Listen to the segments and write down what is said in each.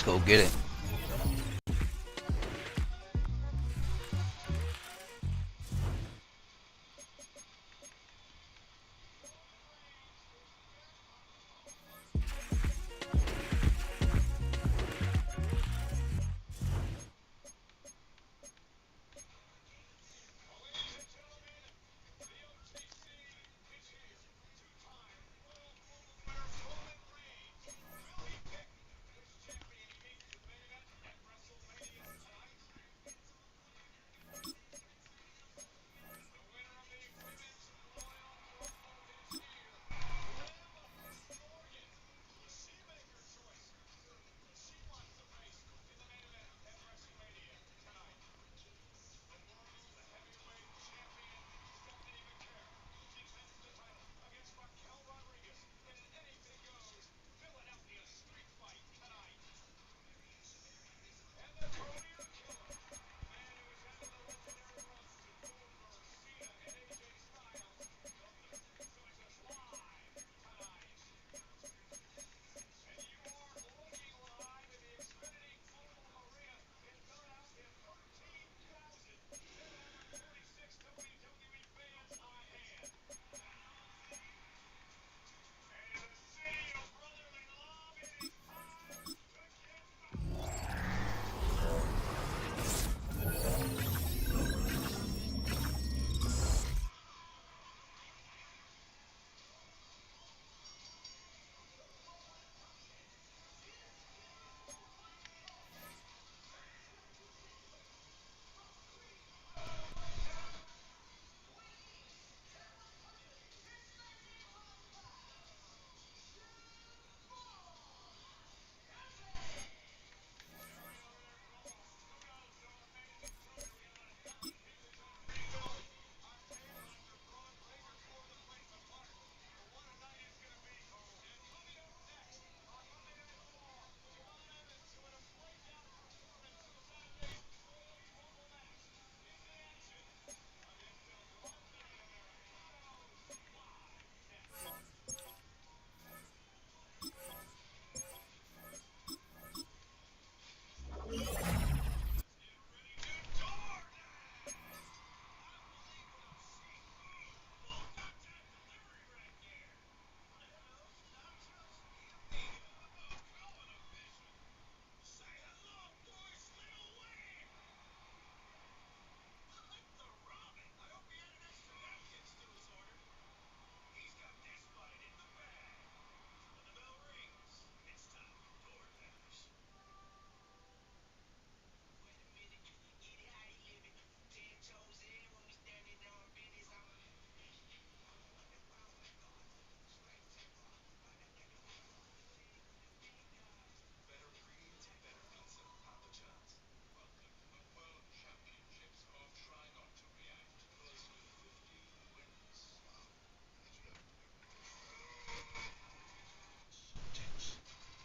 Let's go get it.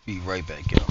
Be right back, y'all.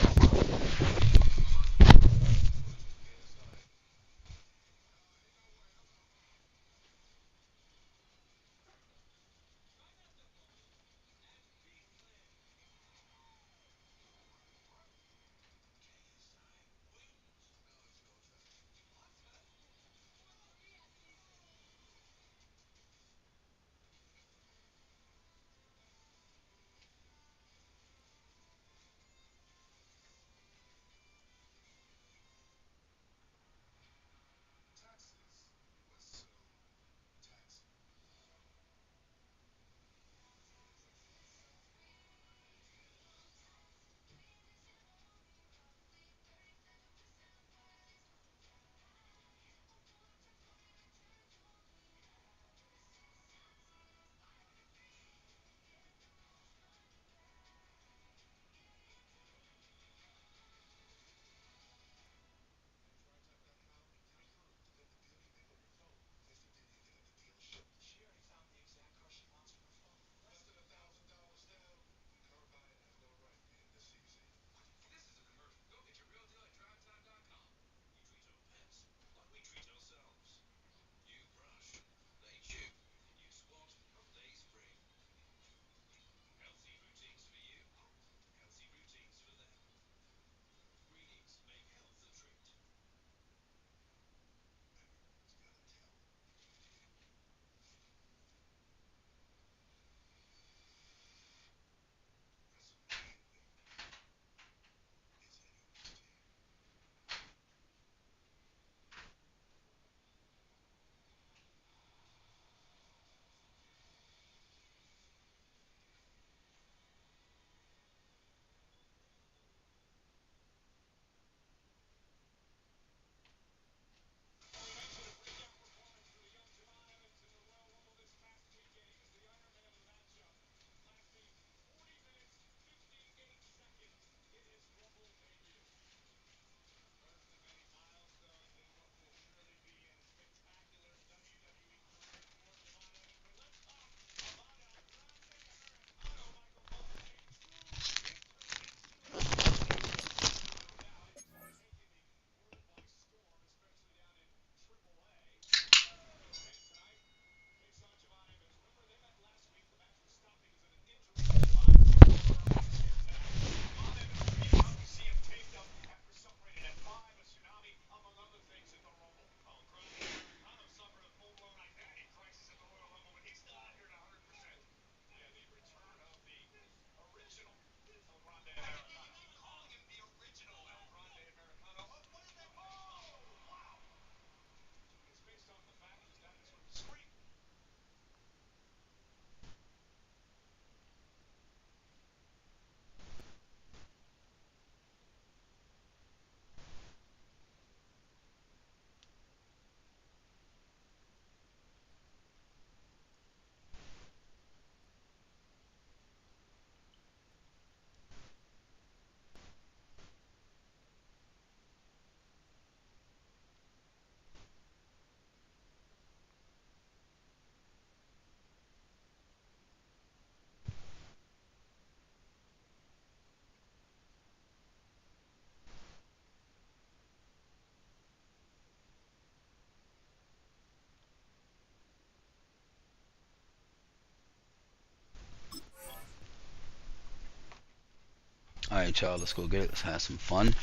Alright, y'all, let's go get it. Let's have some fun.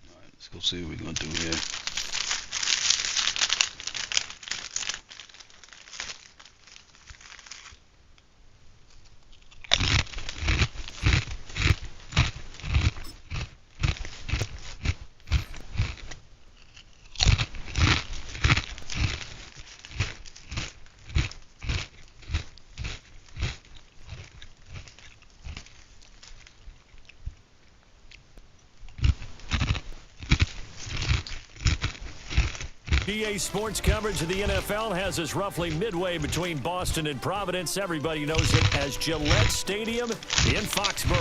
Alright, let's go see what we're gonna do here. EA Sports coverage of the NFL has us roughly midway between Boston and Providence. Everybody knows it as Gillette Stadium in Foxborough.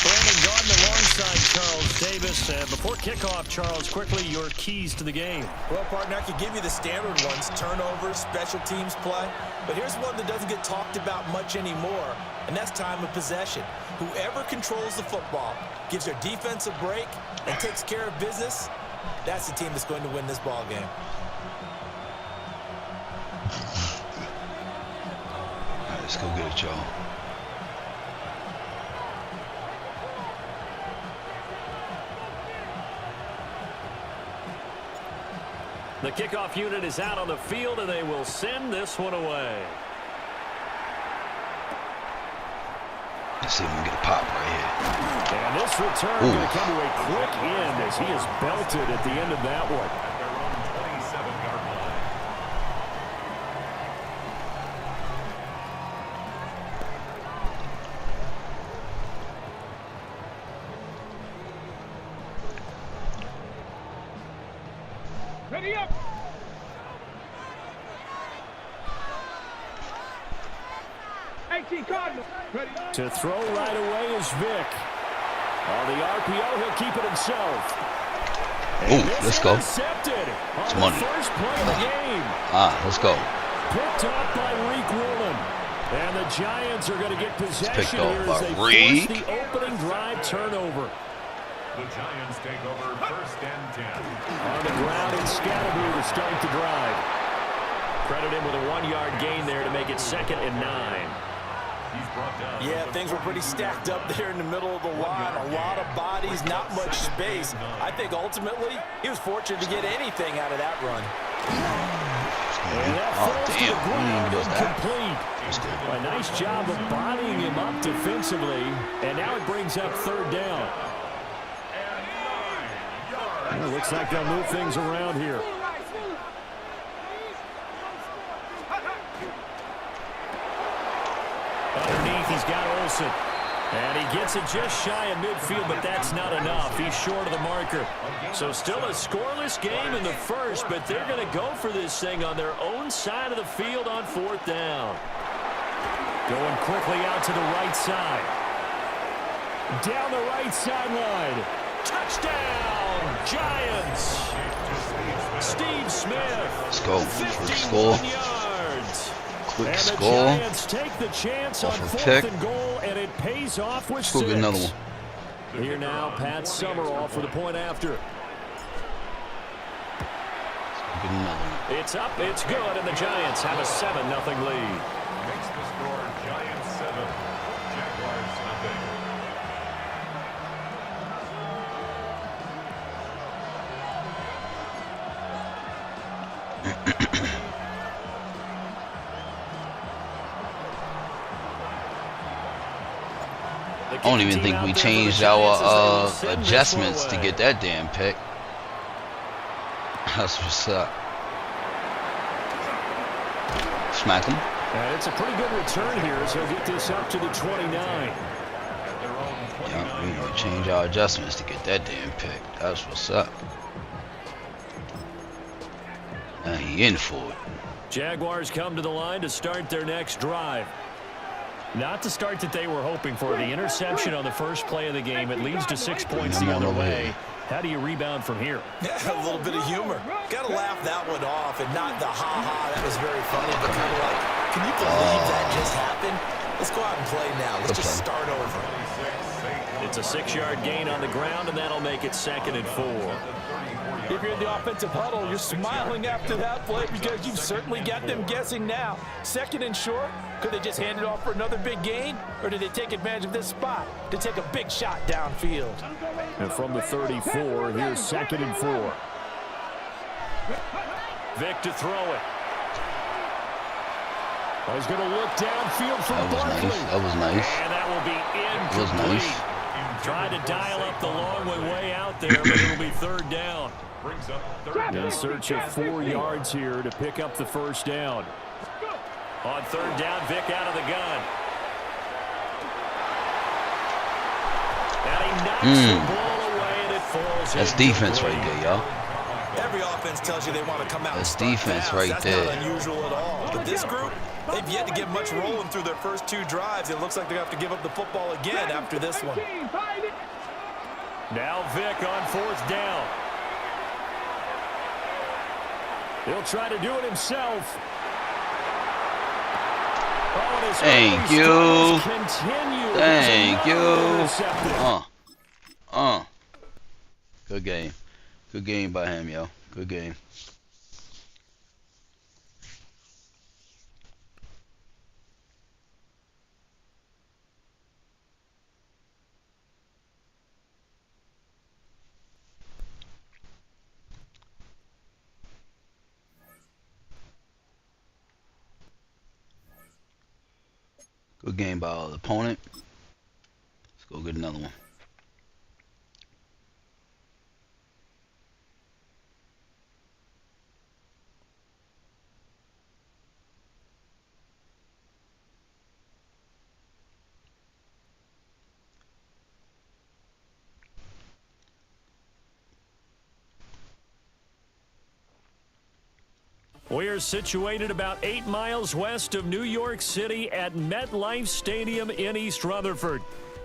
Brandon Gordon alongside Charles Davis. Before kickoff, Charles, quickly your keys to the game. Well, partner, I could give you the standard ones, turnovers, special teams play. But here's one that doesn't get talked about much anymore, and that's time of possession. Whoever controls the football, gives their defense a break, and takes care of business, that's the team that's going to win this ball game. All right, let's go get it, y'all. The kickoff unit is out on the field, and they will send this one away. Let's see if we can get a pop right here. And this return going to come to a quick end as he is belted at the end of that one. Ready up. To throw right away is Vic. On the RPO, he'll keep it himself. Oh, let's go. It's money. First play of the game. Let's go. Picked off by Reek Woolen. And the Giants are going to get possession off here by as they Reek. force the opening drive turnover. The Giants take over 1st and 10. On the ground, and Scatterby to start the drive. Credit him with a 1-yard gain there to make it 2nd and 9. Yeah, things were pretty stacked up there in the middle of the line. A lot of bodies, not much space. I think ultimately he was fortunate to get anything out of that run. And that falls to the ground incomplete. A nice job of bodying him up defensively. And now it brings up 3rd down. Well, looks like they'll move things around here. Underneath, he's got Olsen. And he gets it just shy of midfield, but that's not enough. He's short of the marker. So still a scoreless game in the first, but they're going to go for this thing on their own side of the field on 4th down. Going quickly out to the right side. Down the right sideline. Touchdown, Giants. Steve Smith. Let's go. First score. Quick and score. The Giants take the chance Off on a 4th pick. and goal, and it pays off with 6. Let's go get another one. Here now, Pat Summerall for the point after. Let's go get another one. It's up, it's good, and the Giants have a 7-0 lead. Makes the score Giants 7, Jaguars nothing. I don't even think we changed our adjustments to get that damn pick. That's what's up. Smack him. And it's a pretty good return here as he'll get this up to the 29. Yeah, we gonna change our adjustments to get that damn pick. That's what's up. Now he in for it. Jaguars come to the line to start their next drive. Not the start that they were hoping for. The interception on the first play of the game. It leads to 6 points the other way. How do you rebound from here? Yeah, a little bit of humor. Got to laugh that one off, and not the ha-ha, that was very funny, but kind of like, can you believe that just happened? Let's go out and play now. Let's just start over. It's a 6-yard gain on the ground, and that'll make it 2nd and 4. If you're in the offensive huddle, you're smiling after that play because you've certainly got them guessing now. 2nd and short, could they just hand it off for another big gain? Or did they take advantage of this spot to take a big shot downfield? And from the 34, here's 2nd and 4. Vic to throw it. Oh, he's going to look downfield for Barkley. That was nice. And that will be incomplete. That was nice. Tried to dial up the long way out there, but it'll be 3rd down. In search of 4 yards here to pick up the 1st down. On 3rd down, Vic out of the gun. And he knocks the ball away, and it falls. That's defense right there, y'all. Every offense tells you they want to come out. That's and start defense fast. right That's there. Not unusual at all. But this group, they've yet to get much rolling through their first 2 drives. It looks like they have to give up the football again after this one. Now Vic on 4th down. He'll try to do it himself. Oh, Thank you. Thank you. Good game. Good game by him, yo. Good game. Good game by the opponent. Let's go get another one. We're situated about 8 miles west of New York City at MetLife Stadium in East Rutherford.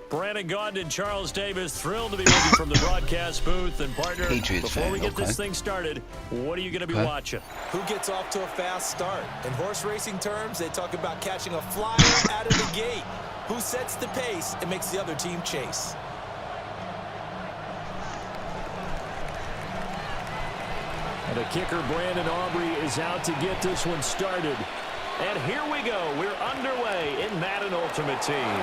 Brandon Gaudin and Charles Davis thrilled to be with you from the broadcast booth. And partner, Patriots before we fan, get this thing started, what are you going to be watching? Who gets off to a fast start? In horse racing terms, they talk about catching a flyer out of the gate. Who sets the pace and makes the other team chase? And the kicker, Brandon Aubrey, is out to get this one started. And here we go. We're underway in Madden Ultimate Team.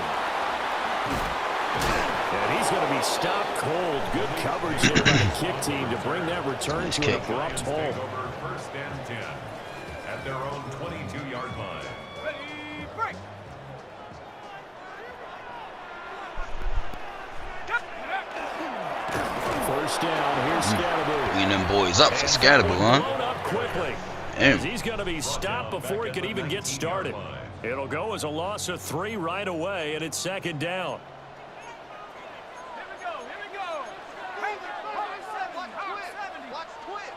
And he's going to be stopped cold. Good coverage there by the kick team to bring that return to an abrupt halt. 1st and 10 at their own 22-yard line. Ready, break. First down, here's Scatterboo. Bringing them boys up for Scatterboo, huh? Load up quickly. Damn. He's going to be stopped before he can even get started. It'll go as a loss of 3 right away, and it's 2nd down. Here we go, here we go. Watch twist.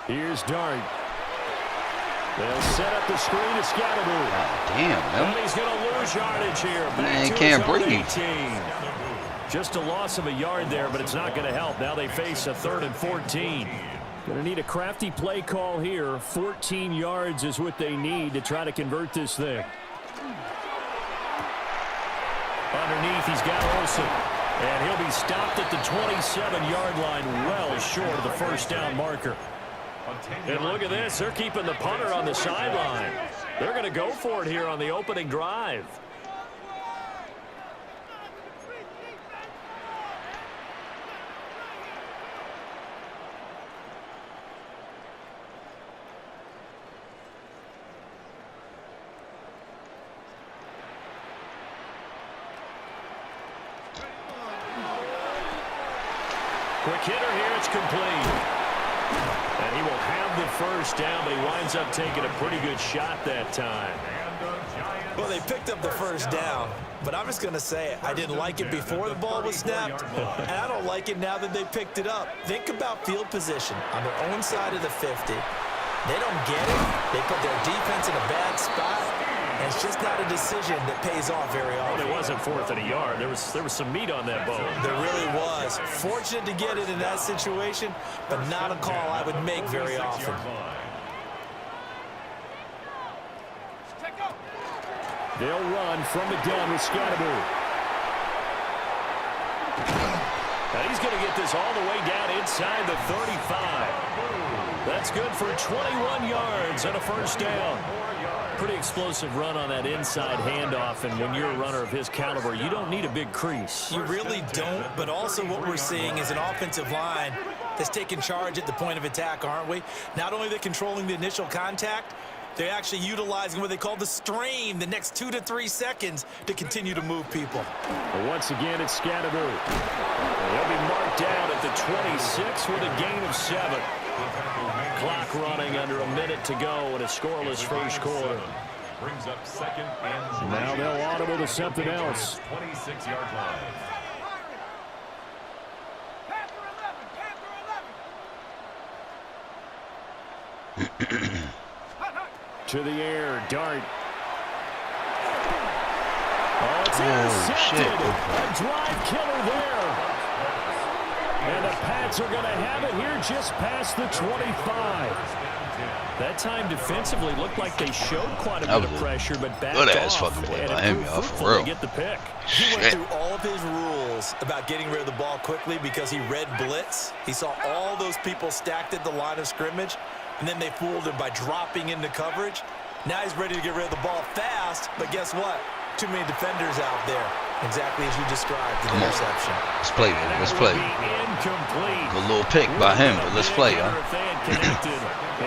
Here's Dart. They'll set up the screen to Scatterboo. Damn, And man. he's going to lose yardage here. Back Man, to can't his own breathe. 18. Just a loss of a yard there, but it's not going to help. Now they face a 3rd and 14. Going to need a crafty play call here. 14 yards is what they need to try to convert this thing. Underneath, he's got Olsen. And he'll be stopped at the 27-yard line, well short of the 1st down marker. And look at this. They're keeping the punter on the sideline. They're going to go for it here on the opening drive. Quick hitter here. It's complete. And he will have the 1st down, but he winds up taking a pretty good shot that time. Well, they picked up the 1st down, but I'm just going to say it. I didn't like it before the ball was snapped, and I don't like it now that they picked it up. Think about field position on their own side of the 50. They don't get it. They put their defense in a bad spot, and it's just just not a decision that pays off very often. Well, it wasn't 4th and a yard. There was some meat on that bone. There really was. Fortunate to get it in that situation, but not a call I would make very often. They'll run from the gun with Scatterby. And he's going to get this all the way down inside the 35. That's good for 21 yards and a first down. Pretty explosive run on that inside handoff, and when you're a runner of his caliber, you don't need a big crease. You really don't, but also what we're seeing is an offensive line that's taking charge at the point of attack, aren't we? Not only are they controlling the initial contact, they're actually utilizing what they call the strain, the next 2 to 3 seconds, to continue to move people. But once again, it's Scatterby. He'll be marked down at the 26 with a gain of 7. Clock running under a minute to go in a scoreless first quarter. Brings up 2nd and Now they'll audible to something else. 26-yard line. To the air, Dart. Oh, it's intercepted. Shit. A drive killer there. And the Pats are going to have it here just past the 25. That time defensively looked like they showed quite a bit of pressure, but backed off. Good-ass fucking play by him, y'all, for real. Get the pick. He went through all of his rules about getting rid of the ball quickly because he read blitz. He saw all those people stacked at the line of scrimmage, and then they fooled him by dropping into coverage. Now he's ready to get rid of the ball fast, but guess what? Too many defenders out there. Exactly as you described, the interception. Let's play, baby. Let's play. Incomplete. Good little pick by him, but let's play, huh?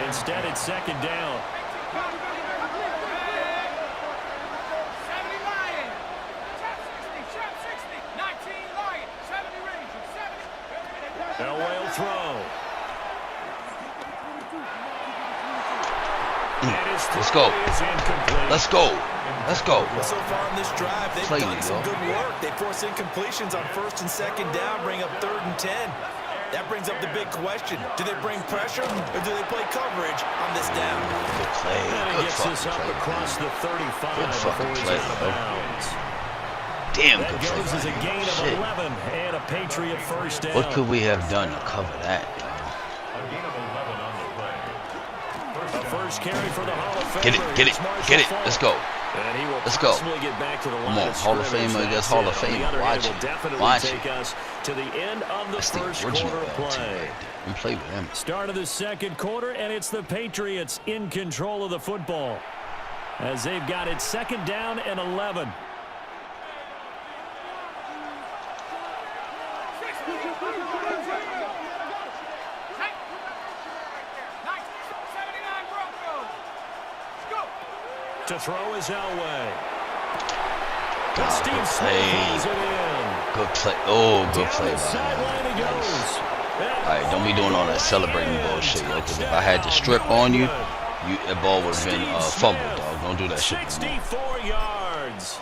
Instead, it's 2nd down. Elway throw. Let's go. Let's go. Let's go. Well, so far in this drive, they've done some yo. good work. They force incompletions on 1st and 2nd down, bring up 3rd and 10. That brings up the big question. Do they bring pressure or do they play coverage on this down? Good play. And he Good gets this up fucking play. across the 35 Good before fucking he's play, out of bro. bounds. Damn That good goes play. as a gain of Shit. 11 and a Patriot first down. What could we have done to cover that? A gain of 11 on the play. A first carry for the Hall of Famer. Get it, get it, get it. Let's go. And he will Let's go. possibly get back to the line Come on, of Hall of scrimmage. Famer against That's Hall of it. On the Famer. other hand, Watch will it. definitely Watch take it. us to the end of the That's the first original quarter ball team play. right there. And play with him. Start of the 2nd quarter, and it's the Patriots in control of the football as they've got it 2nd down and 11. To throw is Elway. God, Steve good Smith play. pulls it in. Good play. Oh, good Down play the by sideline him. he Nice. goes. Alright, don't be doing all that celebrating bullshit, yo. Because if I had to strip on you, that ball would have been fumbled, dog. Don't do that shit. 64 yards.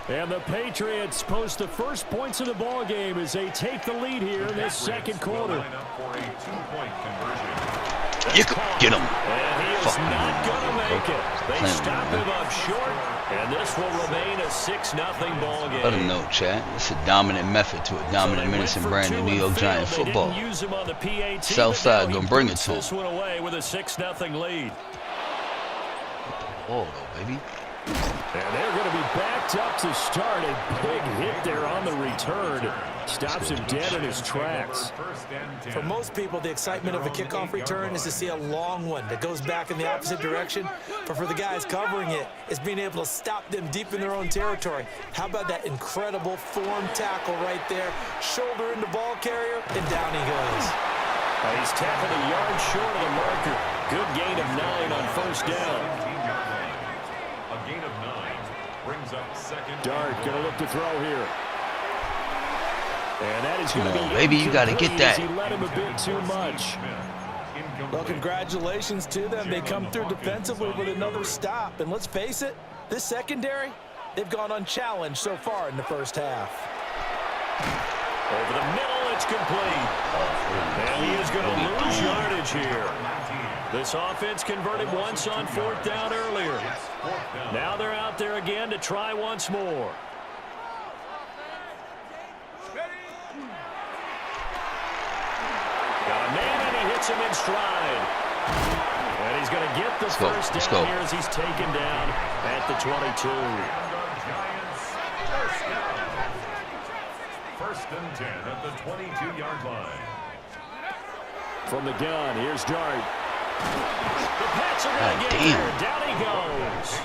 And the Patriots post the first points of the ball game as they take the lead here in this 2nd quarter. Line up for a 2-point conversion. You could get him. And he is Fuck not going to make it. They Playing stop with him up short, and this will remain a 6-0 ball game. Let them know, Chad. It's a dominant method to a dominant menacing brand of New York Giant football. Southside gonna bring it to him. This one away with a 6-0 lead. Oh, though, baby. And they're going to be backed up to start. A big hit there on the return. Stops him dead in his tracks. For most people, the excitement of a kickoff return is to see a long one that goes back in the opposite direction. But for the guys covering it, it's being able to stop them deep in their own territory. How about that incredible form tackle right there? Shoulder into ball carrier, and down he goes. He's tapping a yard short of the marker. Good gain of 9 on first down. A gain of 9 brings up 2nd. Dart going to look to throw here. And that is going to be baby, you got to get that. He let him a bit too much. Well, congratulations to them. They come through defensively with another stop. And let's face it, this secondary, they've gone unchallenged so far in the first half. Over the middle, it's complete. And he is going to lose yardage here. This offense converted once on 4th down earlier. Now they're out out there again to try once more. Got a man, and he hits him in stride. And he's going to get the first down here as he's taken down at the 22. First and 10 at the 22-yard line. From the gun, here's Dart. The Pats are going to get there. Down he goes.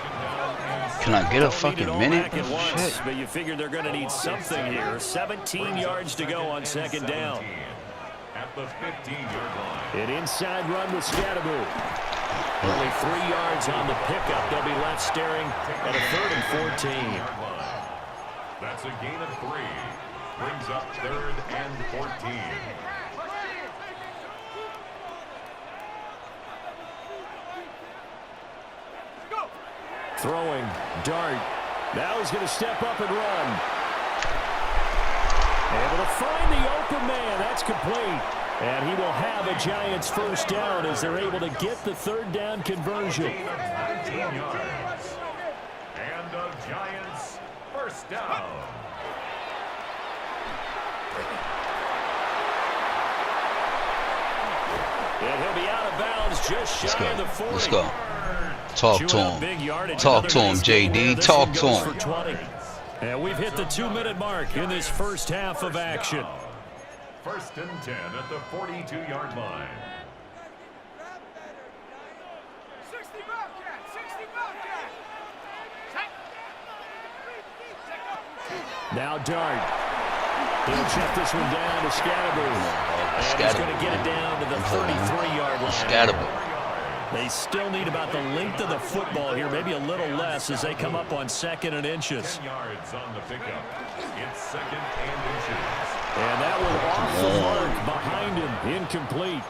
Can I get a fucking minute? Shit. But you figure they're going to need something here. 17 yards to go on second down. At the 15-yard line. An inside run with Scatteroo. Only 3 yards on the pickup. They'll be left staring at a 3rd and 14. That's a gain of 3. Brings up 3rd and 14. Throwing, Dart. Now he's going to step up and run. Able to find the open man. That's complete. And he will have a Giants first down as they're able to get the 3rd down conversion. 19 yards. And a Giants first down. And he'll be out of bounds just shy of the 40. Let's go. Talk to him. Talk to him, JD. Talk to him. And we've hit the 2-minute mark in this first half of action. First and 10 at the 42-yard line. Now Dart. He'll check this one down to Scatteroo. And he's going to get it down to the 33-yard line. Scatteroo. They still need about the length of the football here, maybe a little less as they come up on 2nd and inches. 10 yards on the pickup. It's 2nd and inches. And that one off the mark behind him, incomplete.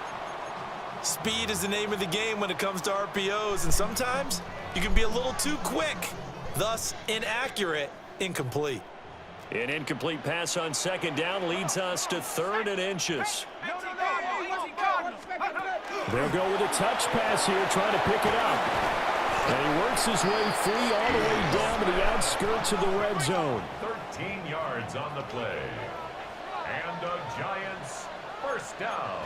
Speed is the name of the game when it comes to RPOs, and sometimes you can be a little too quick, thus inaccurate, incomplete. An incomplete pass on 2nd down leads us to 3rd and inches. They'll go with a touch pass here, trying to pick it up. And he works his way free all the way down to the outskirts of the red zone. 13 yards on the play. And a Giants first down.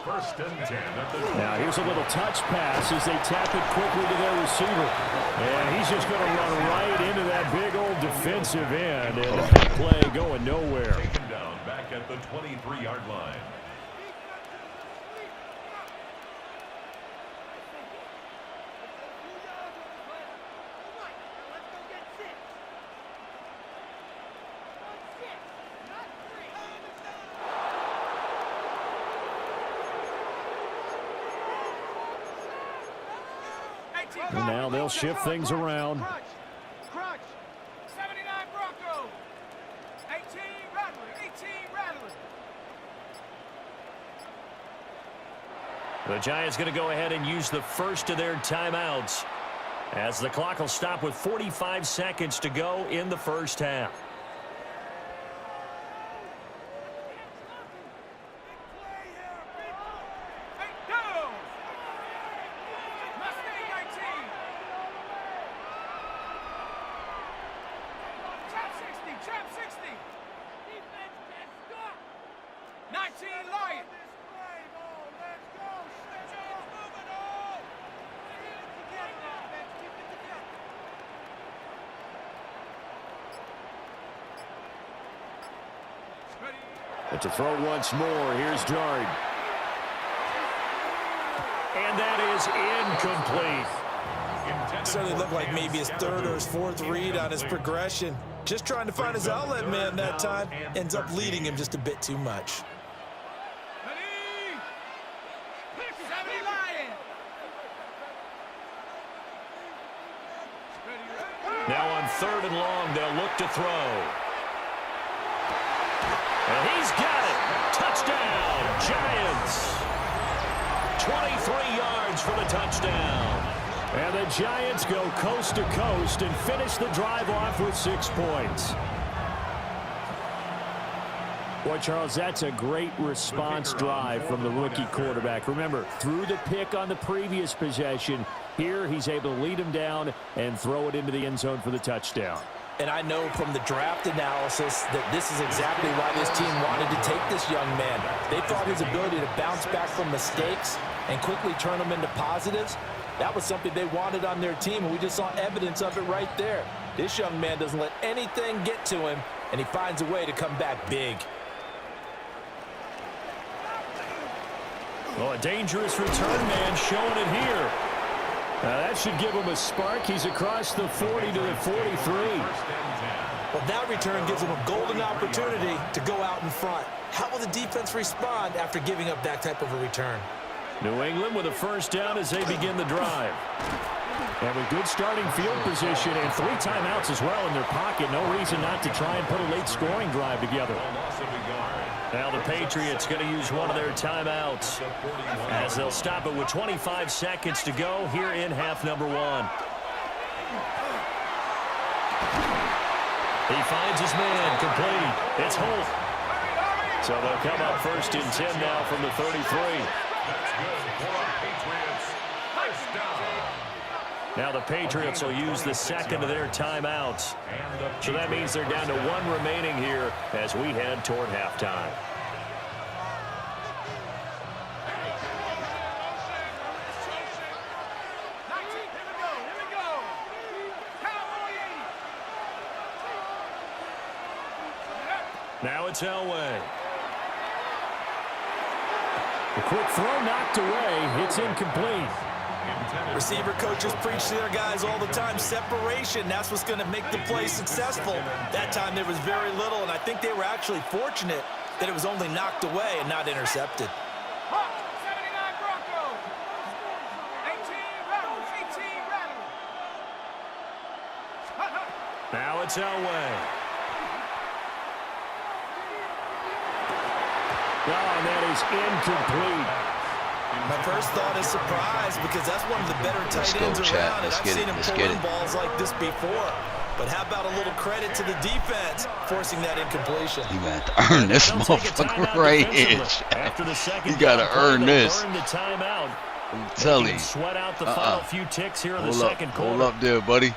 First and 10 at the 20. Now here's a little touch pass as they tap it quickly to their receiver. And he's just going to run right into that big old defensive end. And a big play going nowhere. Taken down back at the 23-yard line. And now they'll shift things around. Crunch. 79 Broncos. 18 Rattler. 18 Rattler. The Giants going to go ahead and use the first of their timeouts as the clock will stop with 45 seconds to go in the first half. Trap 60. 19 Lion. But to throw once more, here's Dart. And that is incomplete. Certainly looked like maybe his 3rd or his 4th read on his progression. Just trying to find his outlet man that time. Ends up leading him just a bit too much. Now on 3rd and long, they'll look to throw. And he's got it. Touchdown, Giants. 23 yards for the touchdown. And the Giants go coast to coast and finish the drive off with 6 points. Boy, Charles, that's a great response drive from the rookie quarterback. Remember, threw the pick on the previous possession, Here he's able to lead him down and throw it into the end zone for the touchdown. And I know from the draft analysis that this is exactly why this team wanted to take this young man. They thought his ability to bounce back from mistakes and quickly turn them into positives, that was something they wanted on their team, and we just saw evidence of it right there. This young man doesn't let anything get to him, and he finds a way to come back big. Well, a dangerous return man showing it here. Now that should give him a spark. He's across the 40 to the 43. Well, that return gives him a golden opportunity to go out in front. How will the defense respond after giving up that type of a return? New England with a first down as they begin the drive. And with good starting field position and 3 timeouts as well in their pocket, no reason not to try and put a late scoring drive together. Now the Patriots going to use one of their timeouts as they'll stop it with 25 seconds to go here in half number 1. He finds his man, complete. It's Holt. So they'll come up first and 10 now from the 33. Now the Patriots will use the second of their timeouts. So that means they're down to 1 remaining here as we head toward halftime. Now it's Elway. The quick throw knocked away. It's incomplete. Receiver coaches preach to their guys all the time. Separation, that's what's going to make the play successful. That time there was very little, and I think they were actually fortunate that it was only knocked away and not intercepted. 79 Broncos. 18 Rattlers. 18 Rattlers. Now it's Elway. Oh, and that is incomplete. My first thought is surprise because that's one of the better tight ends around, and I've seen him pulling balls like this before. But how about a little credit to the defense forcing that incompletion? You got to earn this motherfucker right here. You got to earn this. I'm telling you. Sweat out the final few ticks here in the second quarter. Hold up there, buddy.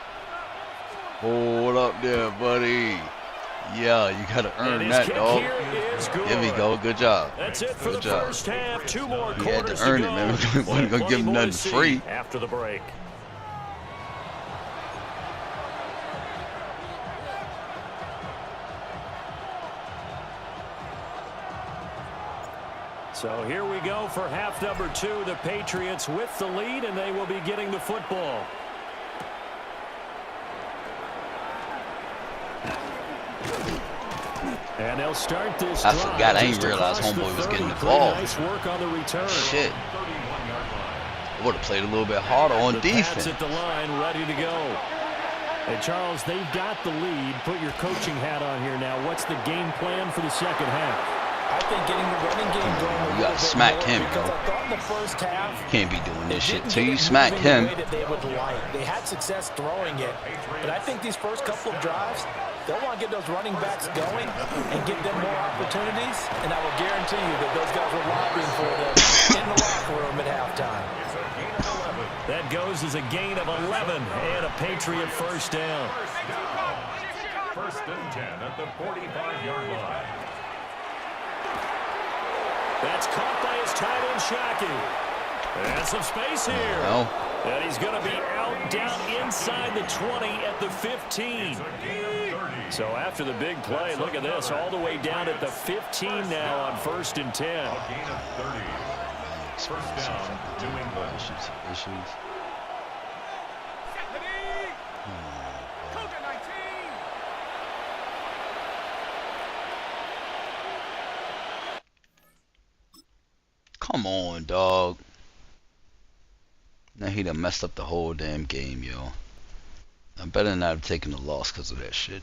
Hold up there, buddy. Yeah, you got to earn that, dog. Here we go. Good job. That's it for the first half. 2 more quarters to go. You had to earn it, man. We wasn't going to give him nothing free. After the break. So here we go for half number 2. The Patriots with the lead, and they will be getting the football. And they'll start this I forgot. I didn't realize homeboy was getting the ball. Nice work on the return. Shit. I would have played a little bit harder on defense. At the line, ready to go. And Charles, they've got the lead. Put your coaching hat on here now. What's the game plan for the second half? I think getting the running game going. You gotta smack him, bro. I thought in the first half, can't be doing this shit till you smack him. They had success throwing it, but I think these first couple of drives, they'll want to get those running backs going and give them more opportunities, and I will guarantee you that those guys were lobbying for them in the locker room at halftime. That goes as a gain of 11 and a Patriot first down. First and 10 at the 45-yard line. That's caught by his tight end, Shockey. And some space here. No. And he's going to be out down inside the 20 at the 15. So after the big play, look at this, all the way down at the 15 now on first and 10. First down, New England. Issues. Cougar 19. Come on, dog. Now he done messed up the whole damn game, yo. I better not have taken the loss because of that shit.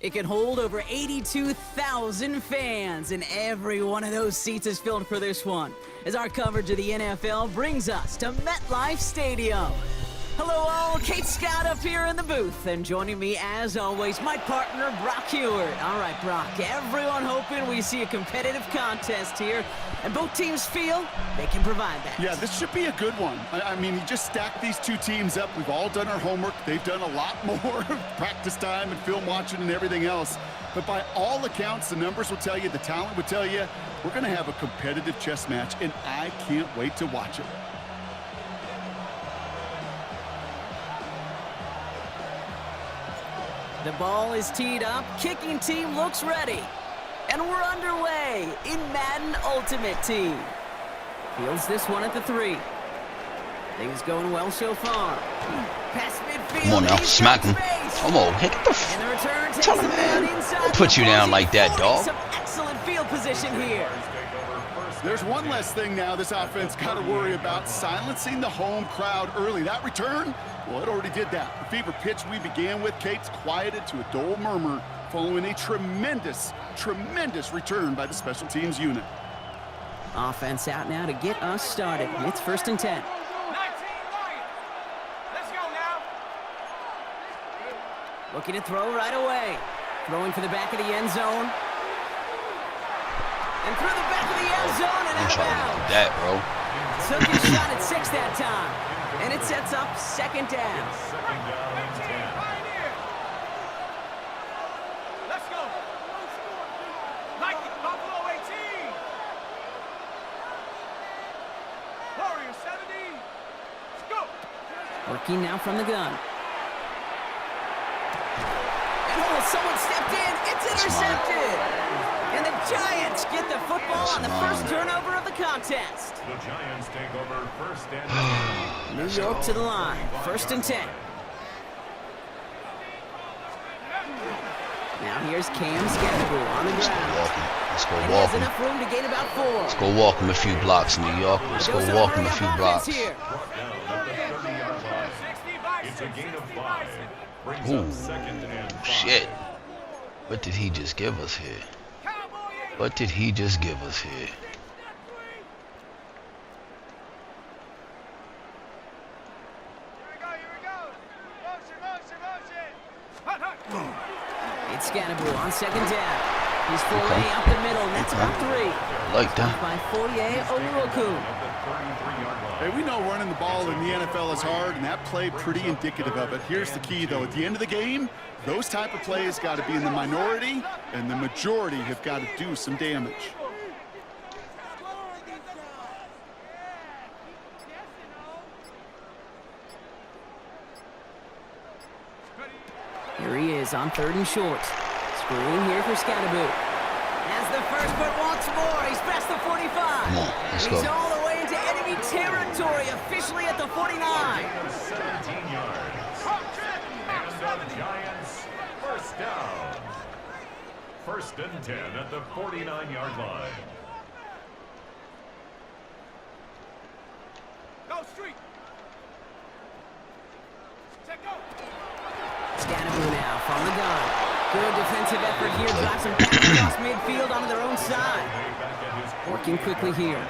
It can hold over 82,000 fans, and every one of those seats is filled for this one, as our coverage of the NFL brings us to MetLife Stadium. Hello all, Kate Scott up here in the booth, and joining me as always, my partner Brock Heward. All right, Brock, everyone hoping we see a competitive contest here, and both teams feel they can provide that. Yeah, this should be a good one. I mean, you just stack these two teams up. We've all done our homework. They've done a lot more practice time and film watching and everything else. But by all accounts, the numbers will tell you, the talent would tell you, we're going to have a competitive chess match, and I can't wait to watch it. The ball is teed up, kicking team looks ready. And we're underway in Madden Ultimate Team. Fields this one at the 3. Things going well so far. Pass midfield. Come on now, smack him. Come on, get the And the return takes tell him, him man. down inside. Don't put you down like that, dog. Some excellent field position here. There's one less thing now this offense got to worry about, silencing the home crowd early. That return, well, it already did that. The fever pitch we began with, Kate's quieted to a dull murmur following a tremendous return by the special teams unit. Offense out now to get us started. It's 1st and 10. 19 Lions. Let's go now. Looking to throw right away. Throwing for the back of the end zone. And through the back of the end zone and I'm out of trying to bounds. do that, bro. Took his shot at 6 that time. And it sets up 2nd down. 18 Pioneer. Let's go. Nike Buffalo 18. Warrior 70. Let's go. Working now from the gun. And someone stepped in. It's intercepted. And the Giants get the football on the first turnover of the contest. The Giants take over 1st and 10. New York to the line. 1st and 10. Now here's Cam Scatterbull on the ground. Let's go And he walk has him. enough room to gain about 4. Let's go walk him a few blocks, New York. Let's go walk him a few blocks. Here. Brought down at the 30-yard line. 60 Bison. It's a gain of 60 5. Bison. Brings Ooh. up 2nd and 5. Shit. What did he just give us here? Cowboy 80. What did he just give us here? Here we go. Motion. Hunt. It's Scatterbull on 2nd down. He's Fourier up the middle, and that's about 3. Like that. By Fourier Oluoku. At the 33-yard line. Hey, we know running the ball in the NFL is hard, and that play pretty indicative of it. Here's the key, though. At the end of the game, those type of plays got to be in the minority, and the majority have got to do some damage. Here he is on 3rd and short. Screen here for Scatterbull. As the first, but once more, he's past the 45. Come on, let's He's go. all the way into enemy territory, officially at the 49. 17 yards. And the Giants, 1st down. 1st and 10 at the 49-yard line. Go street. Check go. Scatterbull now from the gun. Good defensive effort here, drives them back across midfield onto their own side. Back at his Working quickly here.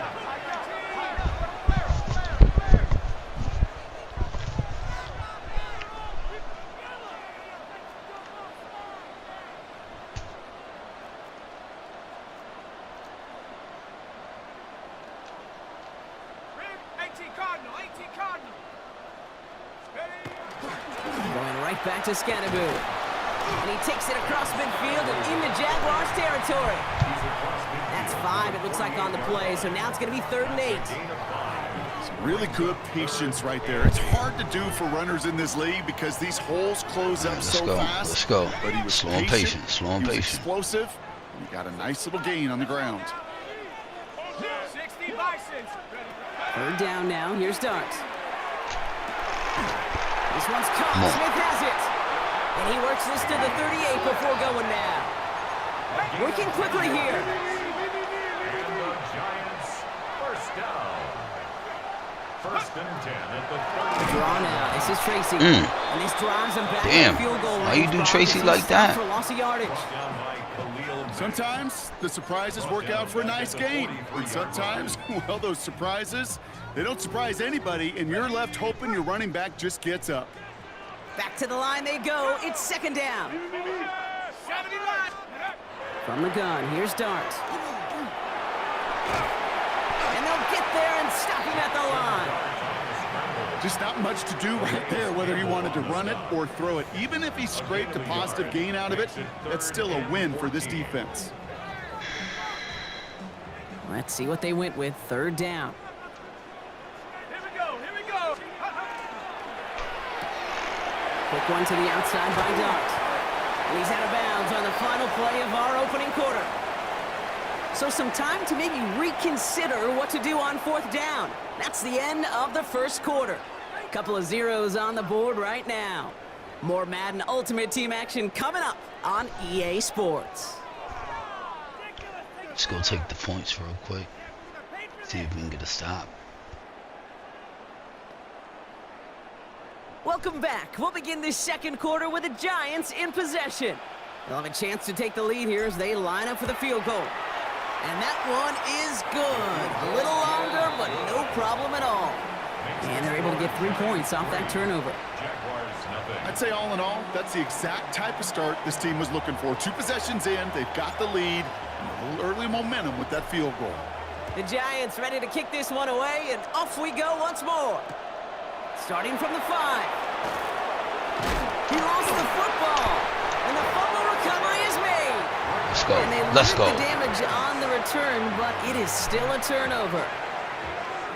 Rim. 18 Cardinal. 18 Cardinal. Ready. Going right back to Scatterbull. And he takes it across midfield and into Jaguars territory. That's 5, it looks like, on the play. So now it's going to be 3rd and 8. Really good patience right there. It's hard to do for runners in this league because these holes close up Let's so go. fast. Let's go. But he was Slow and patient. patient. Slow and He was patient. explosive. And he got a nice little gain on the ground. 60 Bisons. 3rd down now. Here's Darks. This one's Come caught. on. Smith has it. And he works this to the 38 before going now. Working quickly here. And the Giants, 1st down. First and 10 at the 30. Draw now. This is Tracy. And this drives him back to the field goal range. Why you do Tracy like that? For loss of yardage. Sometimes the surprises work out for a nice game. And sometimes, well, those surprises, they don't surprise anybody, and you're left hoping your running back just gets up. Back to the line they go. It's second down. From the gun, here's Dart. And they'll get there and stop him at the line. Just not much to do right there, whether he wanted to run it or throw it. Even if he scraped a positive gain out of it, that's still a win for this defense. Let's see what they went with. Third down. Here we go, here we go. Quick one to the outside by Dart. And he's out of bounds on the final play of our opening quarter. So some time to maybe reconsider what to do on fourth down. That's the end of the first quarter. Couple of zeros on the board right now. More Madden Ultimate Team action coming up on EA Sports. Let's go take the points real quick. See if we can get a stop. Welcome back. We'll begin this second quarter with the Giants in possession. They'll have a chance to take the lead here as they line up for the field goal. And that one is good. A little longer, but no problem at all. And they're able to get 3 points off that turnover. I'd say all in all, that's the exact type of start this team was looking for. 2 possessions in, they've got the lead, and a little early momentum with that field goal. The Giants ready to kick this one away, and off we go once more. Starting from the 5. He lost the football, and the fumble recovery is made. Let's go. And they Let's limit go. the damage on the return, but it is still a turnover.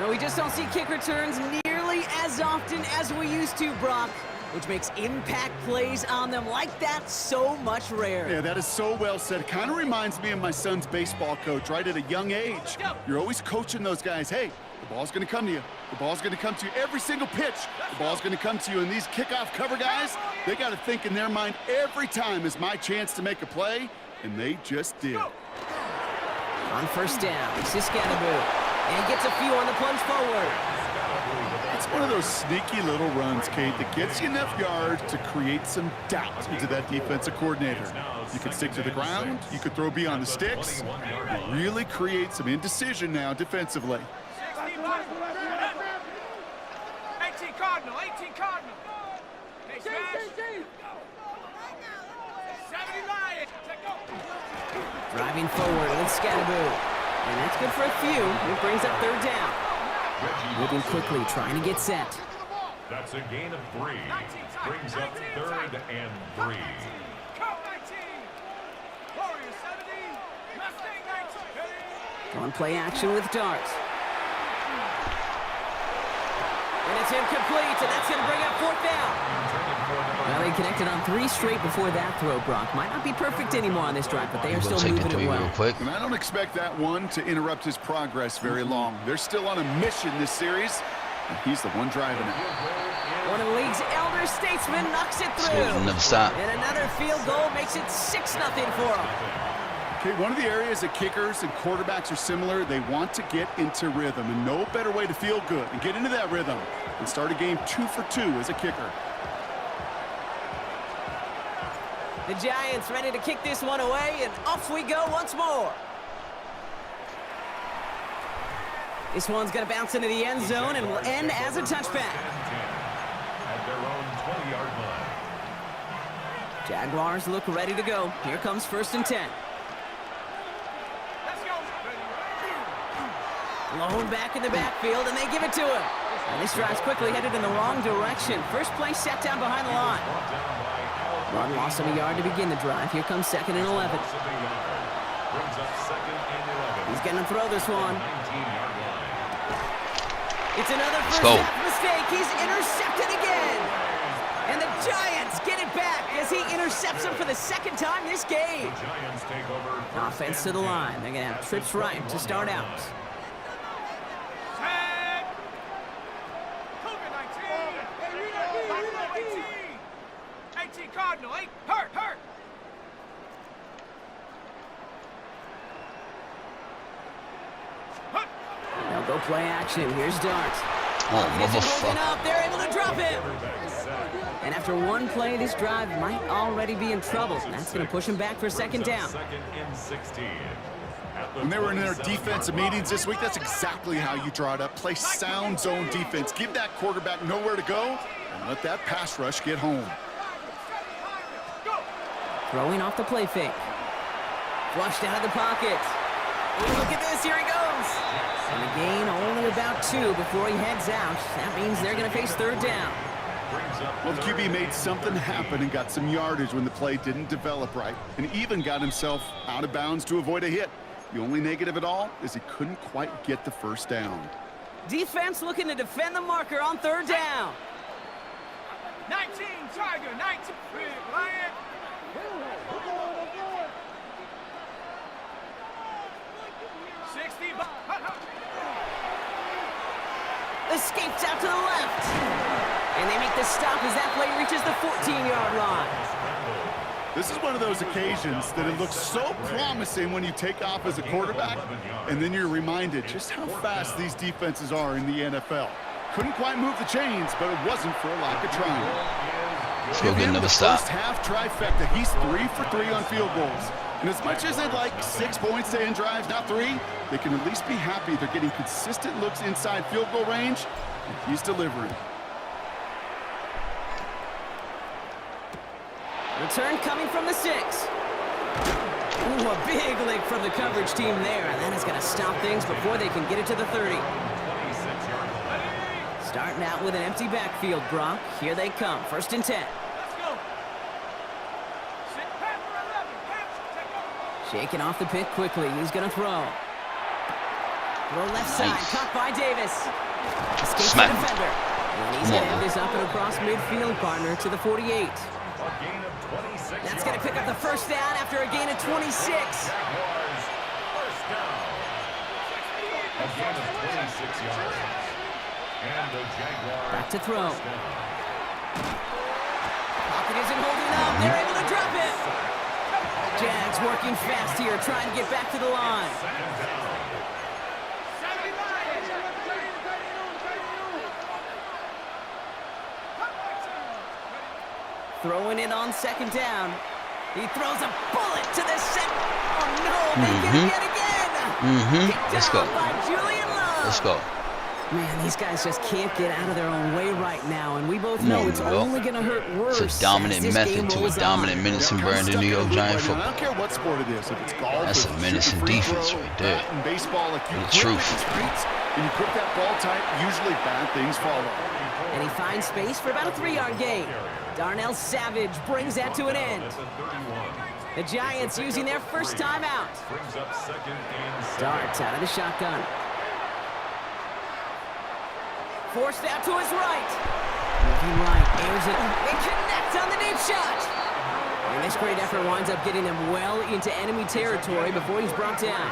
No, we just don't see kick returns nearly as often as we used to, Brock, which makes impact plays on them like that so much rarer. Yeah, that is so well said. Kind of reminds me of my son's baseball coach, right at a young age. You're always coaching those guys, hey, the ball's going to come to you. The ball's going to come to you every single pitch. The ball's going to come to you. And these kickoff cover guys, they got to think in their mind every time is my chance to make a play, and they just did. On first down, Siskanabu. And gets a few on the plunge forward. It's one of those sneaky little runs, Kate, that gets you enough yards to create some doubt into that defensive coordinator. You could stick to the ground, you could throw beyond the sticks, and really create some indecision now defensively. 18 Cardinal, 18 Cardinal. Hey, smash. 70 Lion. Driving forward with Scatterboo. And that's good for a few. It brings up third down. Moving quickly, trying to get set. That's a gain of 3. Brings up 3rd and 3. On play action with Dart. And it's incomplete, and that's going to bring up fourth down. Well, they connected on 3 straight before that throw, Brock. Might not be perfect anymore on this drive, but they are still moving it well. Real quick. And I don't expect that one to interrupt his progress very long. They're still on a mission this series, and he's the one driving it. One of the league's elder statesmen knocks it through. Never stop. And another field goal makes it 6-0 for them. Okay, one of the areas that kickers and quarterbacks are similar, they want to get into rhythm, and no better way to feel good and get into that rhythm and start a game 2 for 2 as a kicker. The Giants ready to kick this one away, and off we go once more. This one's going to bounce into the end zone and will end as a touchback. At their own 20-yard line. Jaguars look ready to go. Here comes 1st and 10. Blown back in the backfield, and they give it to him. And this drive's quickly headed in the wrong direction. First play set down behind the line. Run loss of a yard to begin the drive. Here comes 2nd and 11. He's going to throw this one. It's another first half mistake. He's intercepted again. And the Giants get it back as he intercepts him for the 2nd time this game. Offense to the line. They're going to have trips right to start out. Cardinal, hurt. They'll go play action. Here's Dart. Oh, Holding motherfucker. up, they're able to drop him. And after one play, this drive might already be in trouble. And that's going to push him back for second down. Second and 16. When they were in their defensive meetings this week, that's exactly how you draw it up. Play sound zone defense. Give that quarterback nowhere to go and let that pass rush get home. Throwing off the play fake. Flushed out of the pocket. Ooh, look at this, here he goes. And a gain only about 2 before he heads out. That means they're going to face third down. Well, the QB made something happen and got some yardage when the play didn't develop right, and even got himself out of bounds to avoid a hit. The only negative at all is he couldn't quite get the first down. Defense looking to defend the marker on third down. 19, Tiger, 19. Lion. Escapes out to the left. And they make the stop as that play reaches the 14-yard line. This is one of those occasions that it looks so promising when you take off as a quarterback, and then you're reminded just how fast these defenses are in the NFL. Couldn't quite move the chains, but it wasn't for a lack of trying. Let's go get another stop. First half trifecta. He's 3 for 3 on field goals. And as much as they'd like 6 points to end drives, not 3, they can at least be happy they're getting consistent looks inside field goal range, and he's delivering. Return coming from the 6. Ooh, a big lick from the coverage team there. And that is going to stop things before they can get it to the 30. Starting out with an empty backfield, Brock. Here they come. First and 10. Shaking off the pick quickly. He's going to throw. Throw left side. Caught by Davis. Escapes the defender. And he's going to have this up and across midfield, partner, to the 48. That's going to pick up the first down after a gain of 26. First down. A gain of 26 yards. And the Jaguars. Back to throw. Pocket isn't holding up. They're able to drop it. Jags working fast here, trying to get back to the line. Throwing it on second down. He throws a bullet to the center. Oh no, they get it yet again. Let's go. By Julian Love. Let's go. Man, these guys just can't get out of their own way right now, and we both know it's only going to hurt worse. It's a dominant method to a dominant menacing brand of New York Giant football. I don't care what sport it is. If it's golf, That's a menacing defense right there. In baseball, if you The grip truth. the streets and you grip that ball tight, usually bad things follow. And he finds space for about a 3-yard gain. Darnell Savage brings that to an end. The Giants using their first timeout. Darts out of the shotgun. Forced out to his right. Moving right, airs it. They connect on the deep shot. And this great effort winds up getting him well into enemy territory before he's brought down.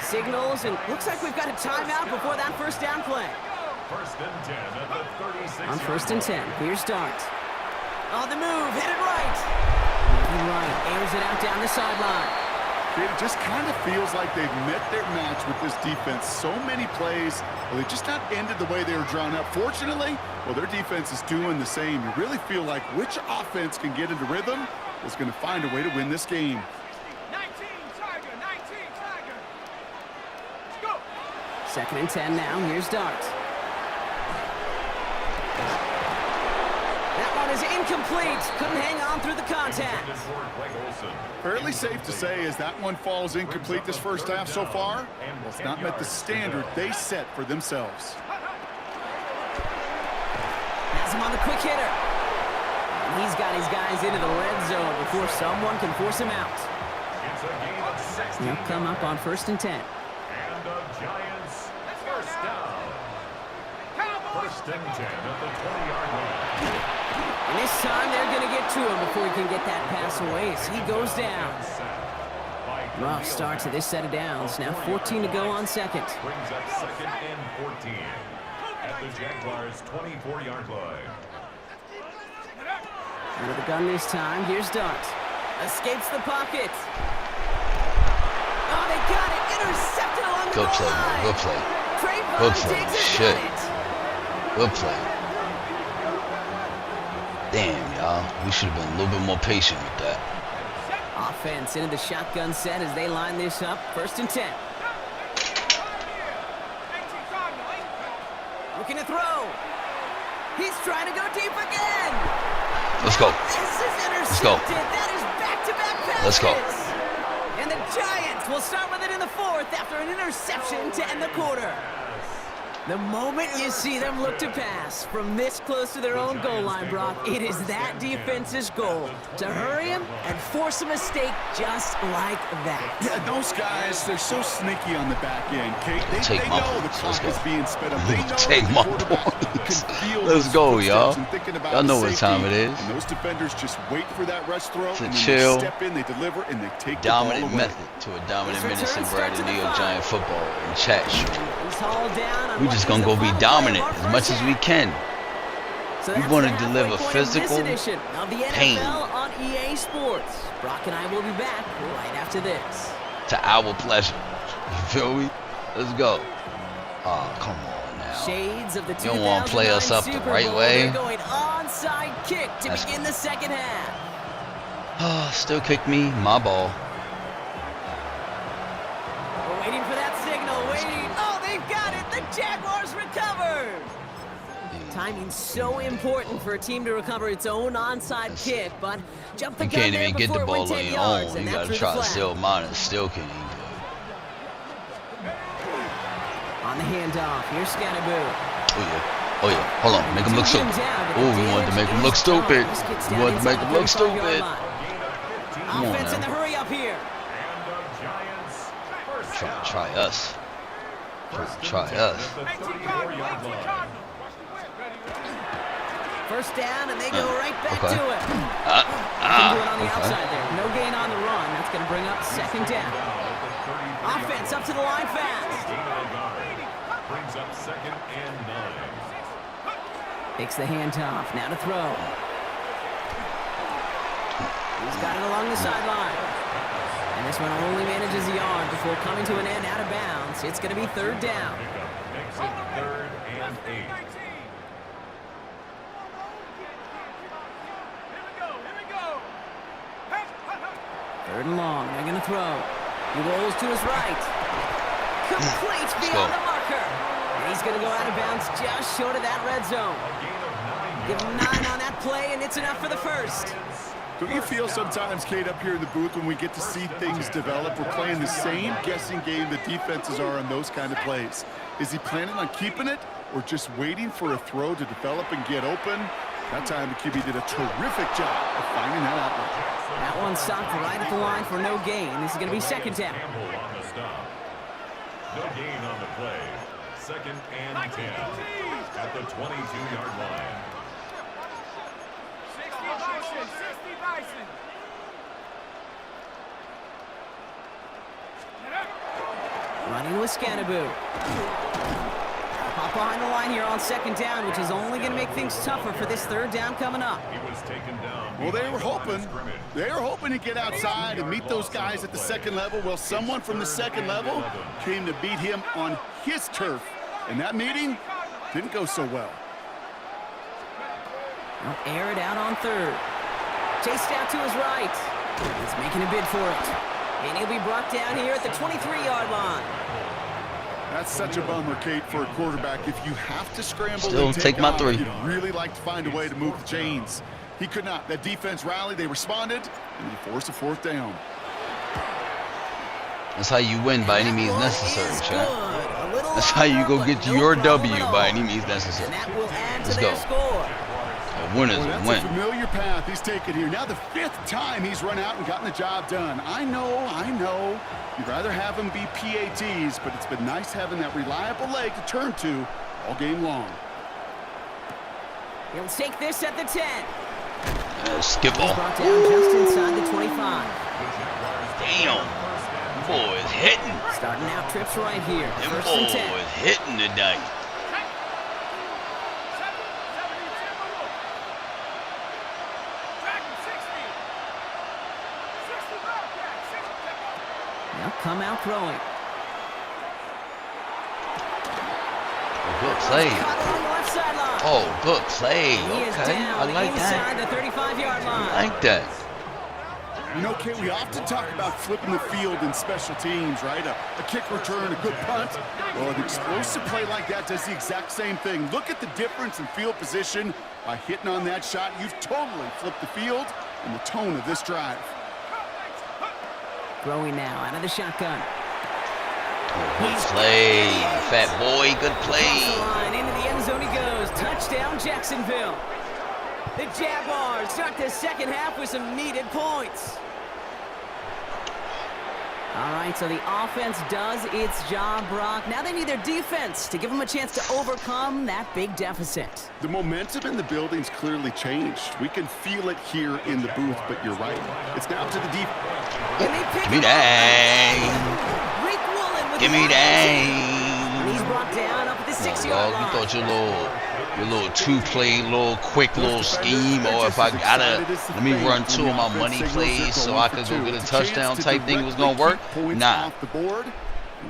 Signals, and looks like we've got a timeout before that first down play. First and 10 at the 36. On first and 10, here's Dart. On the move, headed right. Moving right, airs it out down the sideline. It just kind of feels like they've met their match with this defense. So many plays, well, they just not ended the way they were drawn up. Fortunately, well, their defense is doing the same. You really feel like which offense can get into rhythm is going to find a way to win this game. 19, Tiger, 19, Tiger. Let's go. Second and 10 now, here's Dart. That one is incomplete. Couldn't hang on through the contact. Fairly safe to say as that one falls incomplete this first half so far, well, it's not met the standard they set for themselves. Has him on the quick hitter. And he's got his guys into the red zone before someone can force him out. They'll come up on first and 10. And the Giants first down. First and 10 at the 20-yard line. And this time they're going to get to him before he can get that pass away as he goes down. Rough start to this set of downs. Now 14 to go on second. Brings up second and 14 at the Jaguars' 24-yard line. Out of the gun this time. Here's Dart. Escapes the pocket. Oh, they got it. Intercepted along the Good goal play, line. man. Good play. Trayvon Good play. Diggs has Shit. got it. Good play. Damn, y'all. We should have been a little bit more patient with that. Offense into the shotgun set as they line this up. 1st and 10. Looking to throw. He's trying to go deep again. Let's go. This is intercepted. Let's go. That is back-to-back passes. Let's go. And the Giants will start with it in the 4th after an interception to end the quarter. The moment you see them look to pass from this close to their own goal line, Brock, it is that defense's goal to hurry him and force a mistake just like that. Yeah, those guys, they're so sneaky on the back end, Kate. They Take my know the points. clock is being sped up. They know Take the my quarterback points. can feel Let's those go, footsteps y'all. and thinking about Y'all know the what time safety. it is. And those defenders just wait for that rush throw, To and then chill. they step in, they deliver, and they take Dominant the ball away. method to a dominant This minutes return and Brad starts and at New the York 5. Giant football in chat stream. He's hauled down on We what just is gonna the go be final dominant play of as our much first as we half. can. So We that's wanna the halfway deliver point of physical this edition of the pain. NFL on EA Sports. Brock and I will be back right after this. To our pleasure. You feel me? Let's go. Oh, come on now. Shades of the You don't wanna play us 2009 up the Super right Bowl. way. They're going onside kick to That's begin the second half. Oh, still kick me. My ball. We're waiting for that signal. Waiting. Oh, they've got it. The Jaguars recovered. Timing's so important for a team to recover its own onside kick, but jump the You gun can't there even get before the it ball went on 10 your yards, own. and You that gotta drew the try to flag. steal mine and still can't even do On the handoff, here's Scannaboo. it. Oh yeah. Oh yeah. Hold on. Make him look stupid. Oh, we wanted to make him look stupid. We wanted to make him look stupid. Come on Offense in the now. hurry up here. Try us. Try us. First down, and they go right back okay. to it. Can do it on the outside there. No gain on the run. That's going to bring up 2nd down. Offense up to the line fast. Brings up 2nd and 9. Takes the handoff. Now to throw. He's got it along the sideline. And this one only manages a yard before coming to an end out of bounds. It's going to be 3rd down. Makes it 3rd and 8. Third and long. They're going to throw. He rolls to his right. Complete beyond the marker. And he's going to go out of bounds just short of that red zone. Give him 9 on that play, and it's enough for the first. Don't you feel sometimes, Kate, up here in the booth when we get to see things develop, we're playing the same guessing game the defenses are on those kind of plays? Is he planning on keeping it or just waiting for a throw to develop and get open? That time the QB did a terrific job of finding that outlet. That one stopped right at the line for no gain. This is going to be 2nd down. Campbell on the stop. No gain on the play. 2nd and 10 at the 22-yard line. 60 Bison. Running with Scannaboo. Pop behind the line here on 2nd down, which is only going to make things tougher for this 3rd down coming up. He was taken down. Well, they were hoping to get outside and meet those guys at the 2nd level. Well, someone from the 2nd level came to beat him on his turf. And that meeting didn't go so well. They'll air it out on 3rd. Chased out to his right. He's making a bid for it. And he'll be brought down here at the 23-yard line. That's such a bummer, Kate, for a quarterback. If you have to scramble Still and take my off, 3. you'd really like to find a way to move the chains. He could not. That defense rallied, they responded, and they forced a 4th down. That's how you win by any means necessary, Is chat. good. A little That's how you go longer, get but no your problem W at by all. any means necessary. And that will add to Let's their go. score. A win is Boy, a that's win. a familiar path he's taken here. Now the 5th time he's run out and gotten the job done. I know. You'd rather have him be PATs, but it's been nice having that reliable leg to turn to all game long. He'll take this at the 10. Skip He's ball. brought down just inside the 25. Damn. Them boys hitting. Starting out trips right here. Them 1st and 10. boys hitting tonight. Now come out throwing. Good play. Caught along the left sideline. Oh, good play. He is Okay, down I like inside that. the 35-yard line. I like that. You know, Kate, we often talk about flipping the field in special teams, right? A kick return, a good punt. Well, an explosive play like that does the exact same thing. Look at the difference in field position. By hitting on that shot, you've totally flipped the field and the tone of this drive. Throwing now out of the shotgun. Good play, fat boy. Good Across the play. line, into the end zone he goes. Touchdown, Jacksonville. The Jaguars start the second half with some needed points. All right, so the offense does its job, Brock. Now they need their defense to give them a chance to overcome that big deficit. The momentum in the building's clearly changed. We can feel it here in the booth, but you're right. It's now to the defense. And they pick Give me him that. up. Rick Woolen with Give the me RPT. that. And he's brought down up at the Come on, 6-yard dog. You line. thought your little two-play, little quick little scheme, or if I gotta let me run two of my money plays so I could go get a touchdown type thing was gonna work? Nah, The board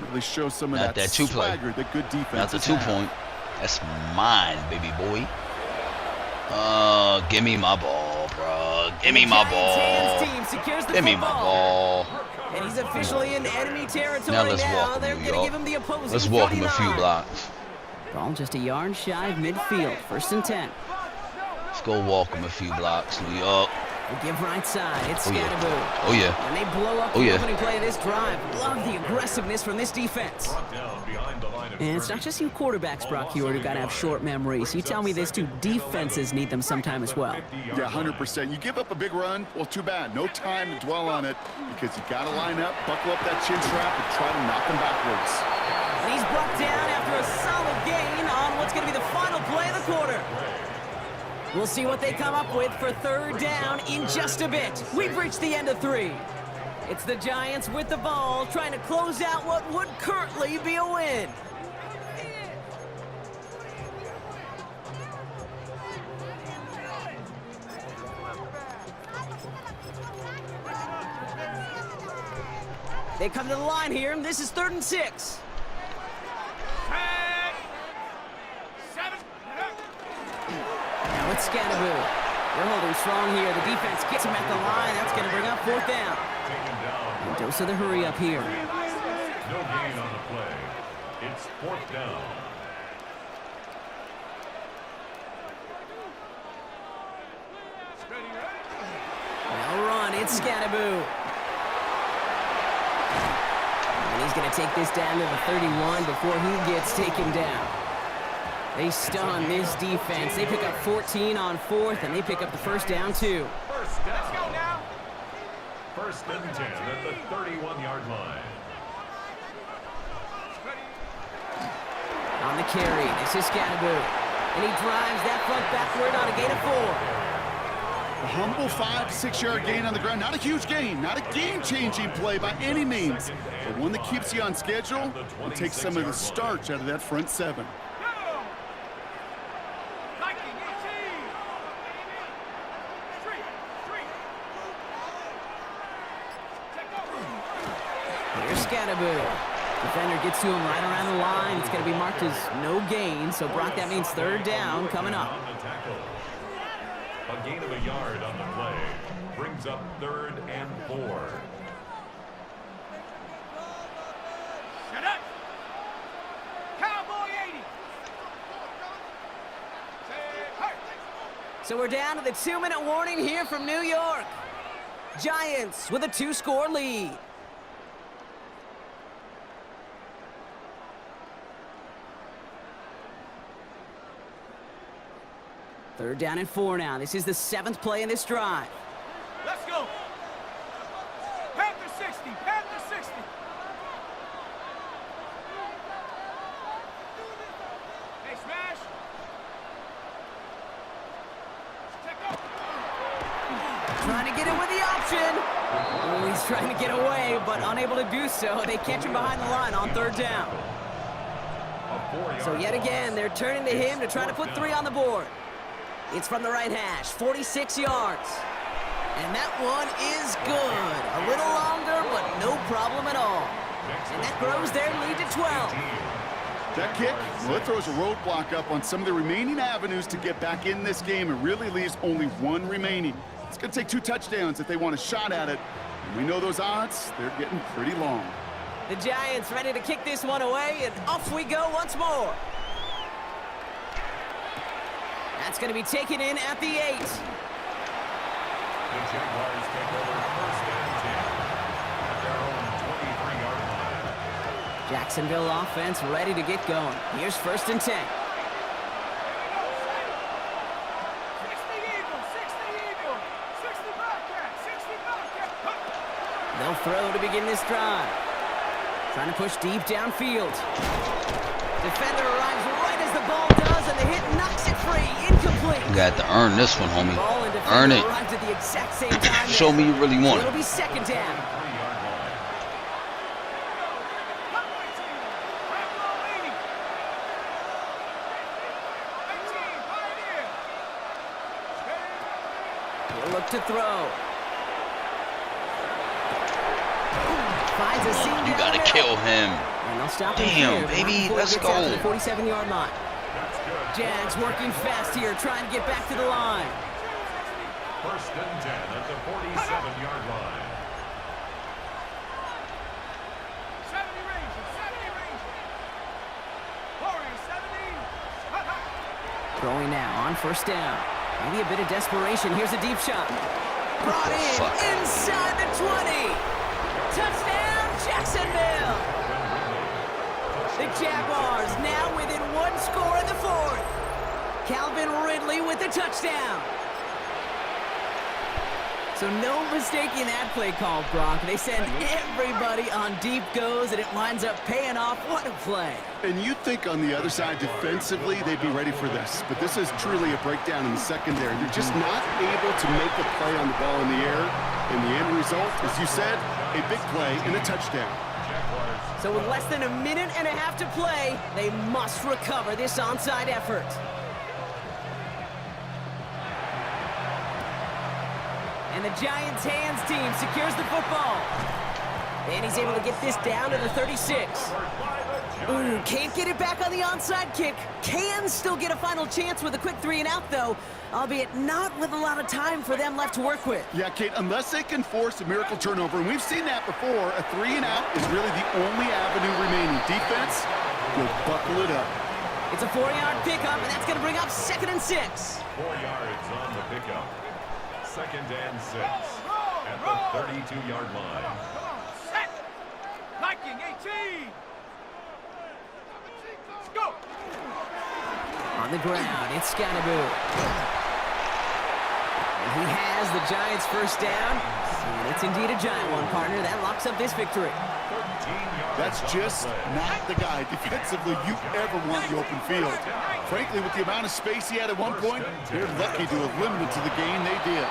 really show some of not that two-play, swagger that good defense. not the 2-point. That's mine, baby boy. Give me my ball, bro. Give me my ball. Team secures the Give me my football. ball. And he's officially in enemy territory Now let's walk They're him, going New to give York. him the opposing Let's walk him a few 39. blocks. Ball just a yard shy of midfield. 1st and 10. Let's go walk him a few blocks, New York. They give right side. It's Oh yeah. Scatterboo. Oh yeah. And they blow up Oh, the yeah. opening play of this drive. Love the aggressiveness from this defense. Down behind the line of And it's not just you quarterbacks, Brock Hewitt, who got to have short memories. You tell me these two defenses need them sometime as well. Yeah, 100%. You give up a big run, well, too bad. No time to dwell on it because you got to line up, buckle up that chin strap, and try to knock them backwards. And he's brought down after a solid gain on what's going to be the final play of the quarter. We'll see what they come up with for 3rd down in just a bit. We've reached the end of 3. It's the Giants with the ball, trying to close out what would currently be a win. They come to the line here, and this is 3rd and 6. Now it's Scatterboo. They're holding strong here. The defense gets him at the line. That's going to bring up 4th down. And dose of the hurry up here. No gain on the play. It's 4th down. Now run. It's Scatterboo. And he's going to take this down to the 31 before he gets taken down. They stun this defense. They pick up 14 on 4th, and they pick up the 1st down, too. First down. 1st and 10 at the 31-yard line. On the carry, this is Scatterboo. And he drives that front backward on a gain of 4. A humble 5 to 6 yard gain on the ground. Not a huge gain, not a game-changing play by any means, but one that keeps you on schedule and takes some of the starch out of that front 7. Here's Scatterboo. Defender gets to him right around the line. It's going to be marked as no gain. So, Brock, that means 3rd down coming up. On the tackle. A gain of a yard on the play brings up 3rd and 4. Shut up! Cowboy 80! So we're down to the 2-minute warning here from New York. Giants with a 2-score lead. Third down and 4 now. This is the 7th play in this drive. Let's go! Panther 60! Panther 60! Hey, smash! Trying to get in with the option. Oh, he's trying to get away, but unable to do so. They catch him behind the line on 3rd down. So yet again, they're turning to him to try to put 3 on the board. It's from the right hash, 46 yards. And that one is good. A little longer, but no problem at all. And that grows their lead to 12. That kick, well, it throws a roadblock up on some of the remaining avenues to get back in this game. It really leaves only one remaining. It's going to take 2 touchdowns if they want a shot at it. And we know those odds, they're getting pretty long. The Giants ready to kick this one away, and off we go once more. That's going to be taken in at the 8. The Jaguars take over first and 10 at their own 23-yard line. Jacksonville offense ready to get going. Here's first and 10. 60 Eagles, 60 Bobcats, 60 Bobcats. They'll throw to begin this drive. Trying to push deep downfield. Defender arrives right as the ball does, and the hit knocks it free. Incomplete. You got to earn this one, homie. Ball and Earn defender it. arrives at the exact same time. Show me you really want It'll it. be second down. 3-yard line. He'll look to throw. Finds a seam You down got the to middle. kill him. And they'll stop him Damn, here baby, before he let's gets out to go. the 47-yard line. That's good. Jags working fast here, trying to get back to the line. First and 10 at the 47-yard line. 70 Rangers, 70 Rangers. Warriors, 70. Throwing now on first down. Maybe a bit of desperation. Here's a deep shot. Brought in Fuck. inside the 20. Touchdown, Jacksonville. The Jaguars now within 1 score in the 4th. Calvin Ridley with the touchdown. So no mistaking that play call, Brock. They send everybody on deep goes, and it winds up paying off. What a play. And you'd think on the other side defensively they'd be ready for this. But this is truly a breakdown in the secondary. They're just not able to make a play on the ball in the air. And the end result, as you said, a big play and a touchdown. So with less than a minute and a half to play, they must recover this onside effort. And the Giants' hands team secures the football. And he's able to get this down to the 36. Ooh, can't get it back on the onside kick. Can still get a final chance with a quick 3 and out, though, albeit not with a lot of time for them left to work with. Yeah, Kate, unless they can force a miracle turnover, and we've seen that before, a 3 and out is really the only avenue remaining. Defense will buckle it up. It's a 4-yard pickup, and that's going to bring up 2nd and 6. 4 yards on the pickup. 2nd and 6 at the 32-yard line. Set. Viking 18. Let's go. On the ground, it's Scatterboo. And he has the Giants' first down. And it's indeed a giant one, partner. That locks up this victory. 13 yards. That's just not the guy defensively you ever want in the open field. Frankly, with the amount of space he had at one point, they're lucky to have limited to the gain they did.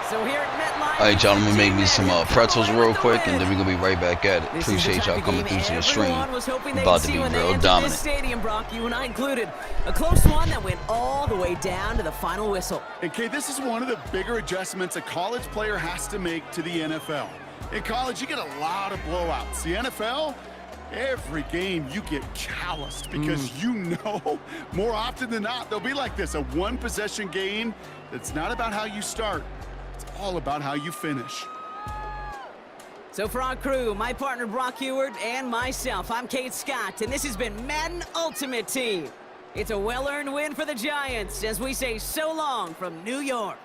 So here at MetLife, All right, y'all, I'm going to make me some pretzels real quick, and then we're going to be right back at it. This is the Appreciate type y'all of coming game through to the stream. everyone was hoping they'd About to see be when they real entered dominant. this stadium, Brock, you and I included. A close one that went all the way down to the final whistle. And Kate, this is one of the bigger adjustments a college player has to make to the NFL. In college, you get a lot of blowouts. The NFL, every game you get calloused because you know more often than not they'll be like this, a one-possession game that's not about how you start. It's all about how you finish. So for our crew, my partner Brock Heward and myself, I'm Kate Scott, and this has been Madden Ultimate Team. It's a well-earned win for the Giants as we say so long from New York.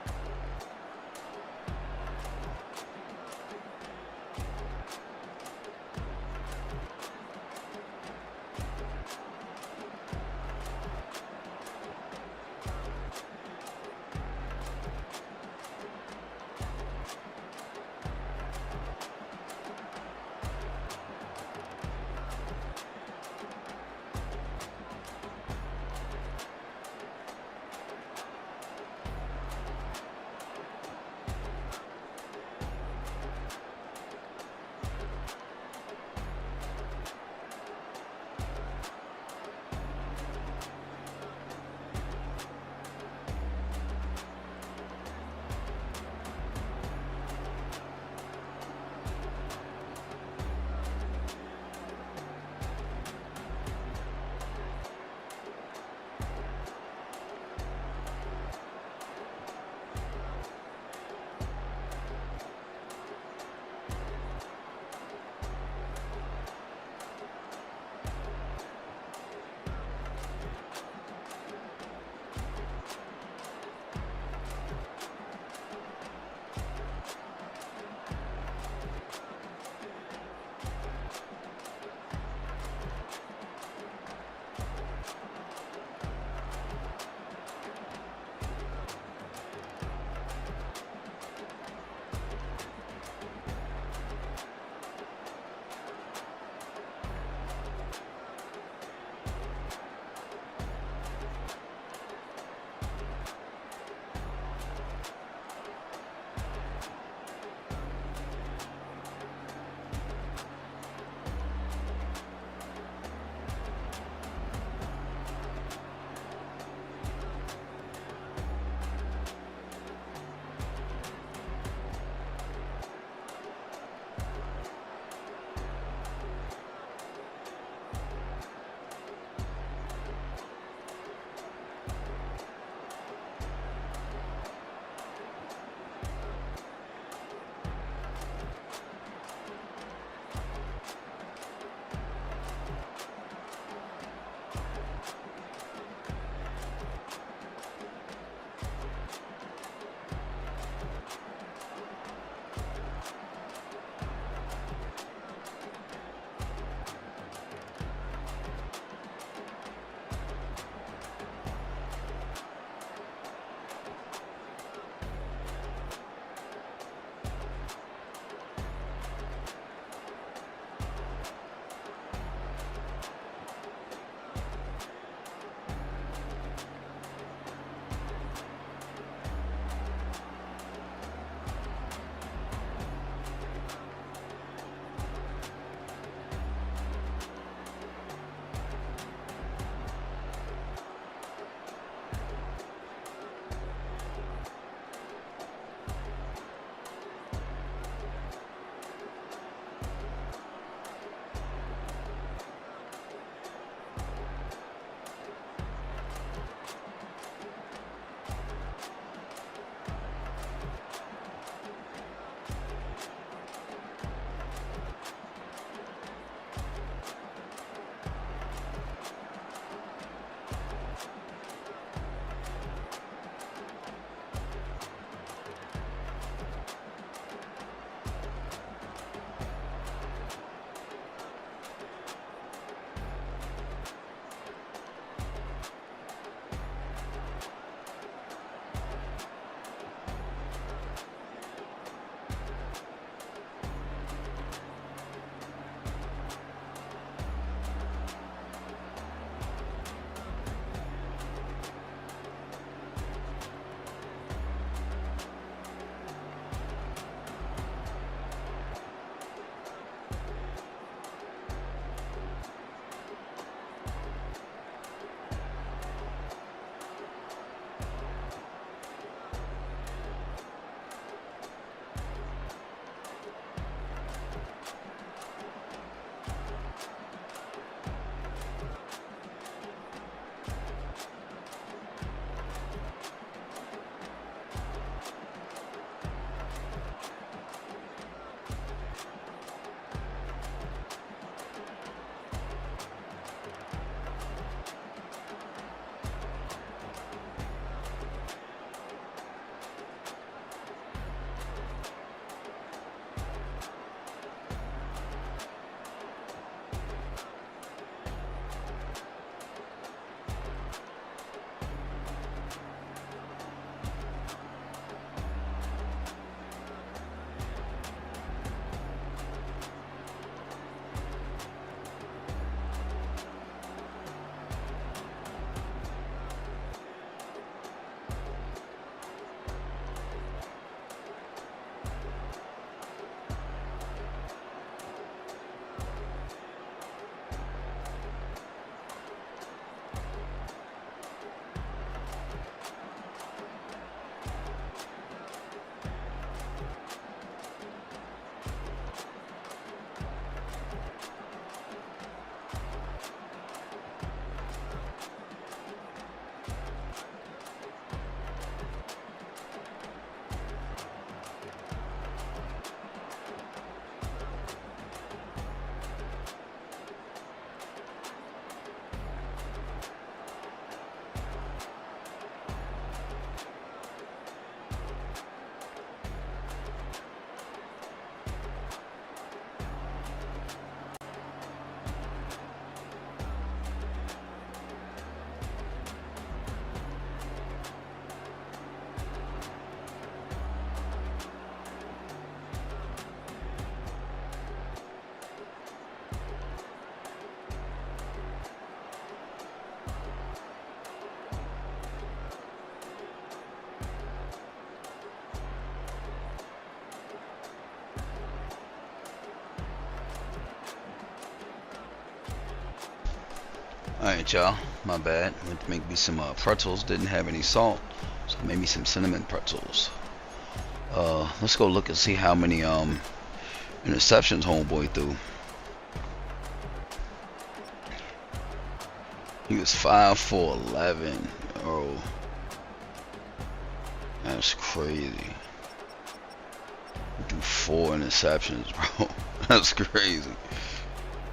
Alright, y'all. My bad. Went to make me some pretzels. Didn't have any salt. So I made me some cinnamon pretzels. Let's go look and see how many interceptions homeboy threw. He was 5 for 11. Oh, that's crazy. He threw 4 interceptions, bro. That's crazy.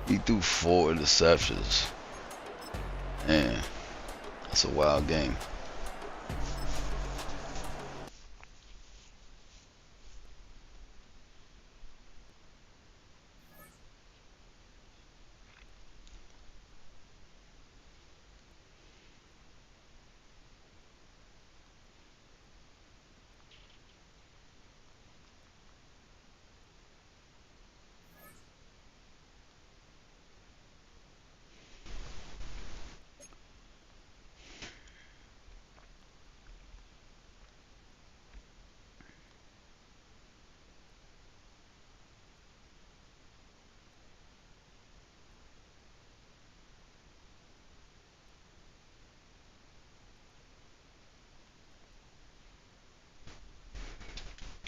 He threw 4 interceptions. Man, that's a wild game.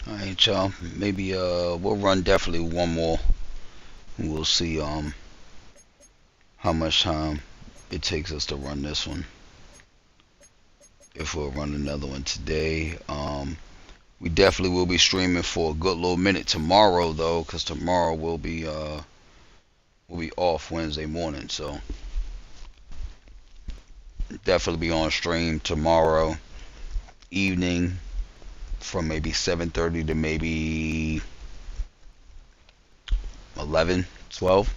Alright, y'all. Maybe we'll run definitely one more. And we'll see how much time it takes us to run this one. If we'll run another one today. We definitely will be streaming for a good little minute tomorrow though, because tomorrow we'll be off Wednesday morning, so definitely be on stream tomorrow evening from maybe 7:30 to maybe 11, 12.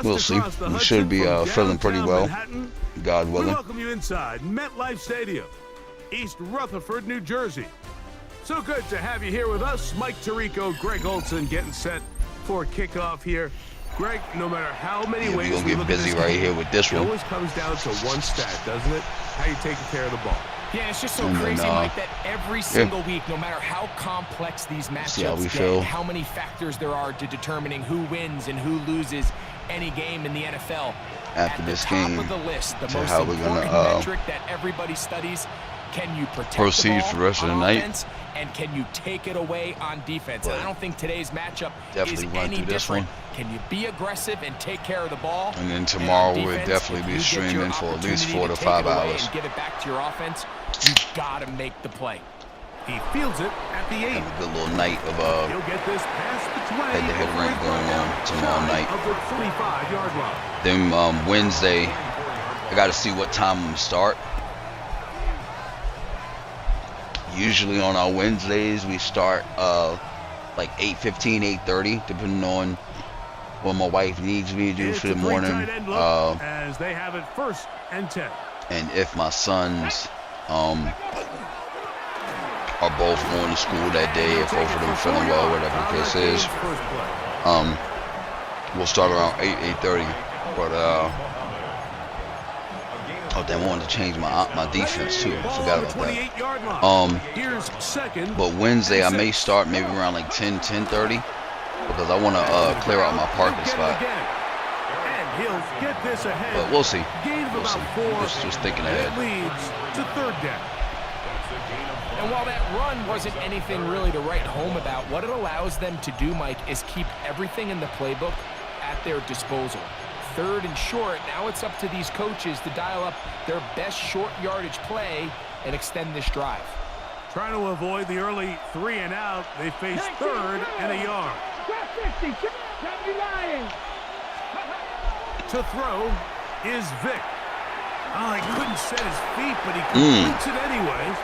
We'll see. We should be feeling pretty well, God willing. We welcome you inside MetLife Stadium, East Rutherford, New Jersey. So good to have you here with us. Mike Tirico, Greg Olson getting set for kickoff here. Greg, no matter how many ways we're gonna get busy right here with this one. It always comes down to one stat, doesn't it? How you taking care of the ball. Yeah, it's just so crazy, Mike, that every single week, no matter how complex these matchups get, how many factors there are to determining who wins and who loses any game in the NFL. After this game, of the list, the to most how we're important gonna metric that everybody studies: can you protect proceed the ball for the rest of the on night, offense, and can you take it away on defense? And I don't think today's matchup is run any through this different. one. Can you be aggressive and take care of the ball? And then tomorrow we'll definitely be streaming for at least 4 to 5 hours. And give it back to your offense. You gotta make the play. He fields it at the 8. Have a good little night of He'll get this past the 20 head-to-head rank going on tomorrow night. Of the 25-yard line. Then Wednesday, I got to see what time I'm gonna start. Usually on our Wednesdays we start like 8:15, 8:30, depending on what my wife needs me to do for the morning. As they have it 1st and 10. And if my sons are both going to school that day, if both of them feeling well, whatever the case is, we'll start around 8:30. But oh damn, I wanted to change my defense too. I forgot about that. But Wednesday I may start maybe around like 10:30 because I want to clear out my parking spot. But we'll see. We'll see. Just thinking ahead. Leads to 3rd down. And while that run wasn't anything really to write home about, what it allows them to do, Mike, is keep everything in the playbook at their disposal. 3rd and short, now it's up to these coaches to dial up their best short yardage play and extend this drive. Trying to avoid the early 3 and out, they face 3rd and a yard. To throw is Vic. Oh, he couldn't set his feet, but he completes it anyways.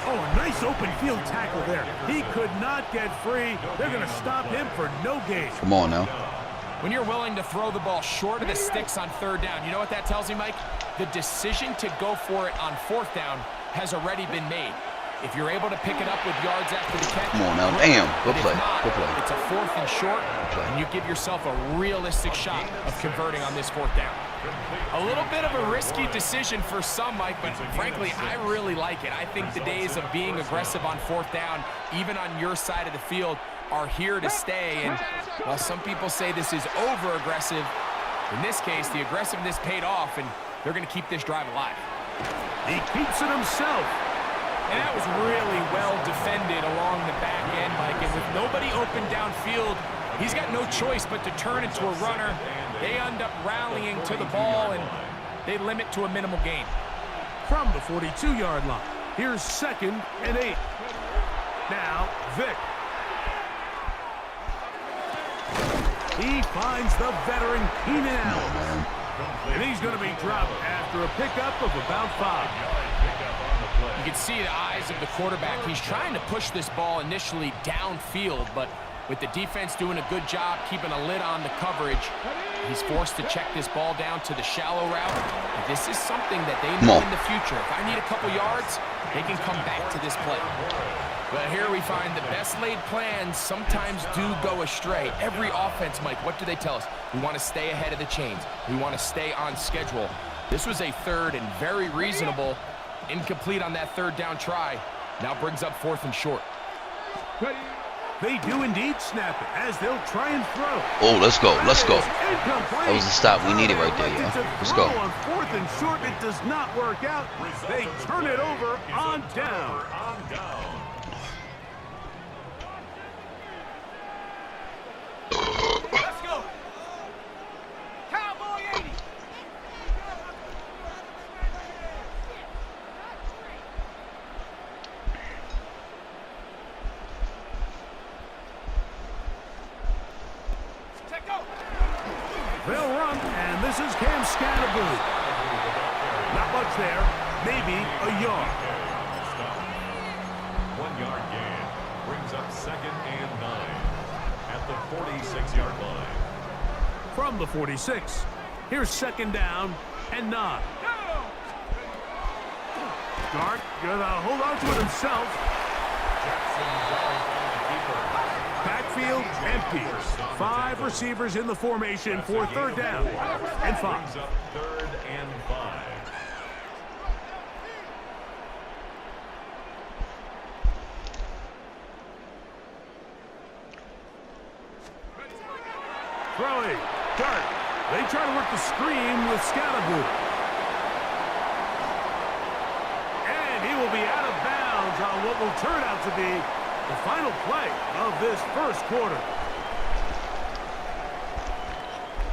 Oh, a nice open field tackle there. He could not get free. They're going to stop him for no gain. Come on now. When you're willing to throw the ball short of the sticks on 3rd down, you know what that tells me, Mike? The decision to go for it on 4th down has already been made. If you're able to pick it up with yards after the catch, come on now, damn, good play, good play. It's a 4th and short, and you give yourself a realistic shot of converting on this 4th down. A little bit of a risky decision for some, Mike, but frankly, I really like it. I think the days of being aggressive on 4th down, even on your side of the field, are here to stay. And while some people say this is over-aggressive, In this case, the aggressiveness paid off, and they're going to keep this drive alive. He keeps it himself. And that was really well defended along the back end, Mike. And with nobody open downfield, he's got no choice but to turn into a runner. They end up rallying to the ball, and they limit to a minimal gain. From the 42-yard line, here's 2nd and 8. Now, Vick. He finds the veteran Keenan Allen. And he's going to be dropped after a pickup of about 5. You can see the eyes of the quarterback. He's trying to push this ball initially downfield, but with the defense doing a good job keeping a lid on the coverage, he's forced to check this ball down to the shallow route. This is something that they know in the future. If I need a couple yards, they can come back to this play. But here we find the best laid plans sometimes do go astray. Every offense, Mike, what do they tell us? We want to stay ahead of the chains. We want to stay on schedule. This was a 3rd and very reasonable. Incomplete on that 3rd down try. Now brings up 4th and short. They do indeed snap it as they'll try and throw. Oh, let's go. Let's go. That was the stop we needed right there, yeah. Let's go. On 4th and short, it does not work out. They turn it over on down. Let's go. Cowboy 80. Check go. They'll run, and this is Cam Scatterboo. Not much there, maybe a yard. 1 yard gain brings up 2nd and 9 at the 46-yard line. From the 46, here's 2nd down and 9. Dart gonna hold on to it himself. Backfield empty. 5 receivers in the formation for 3rd down and 5. 3rd and 5. Throwing. Dart. They try to work the screen with Scatterboo. And he will be out of bounds on what will turn out to be the final play of this 1st quarter.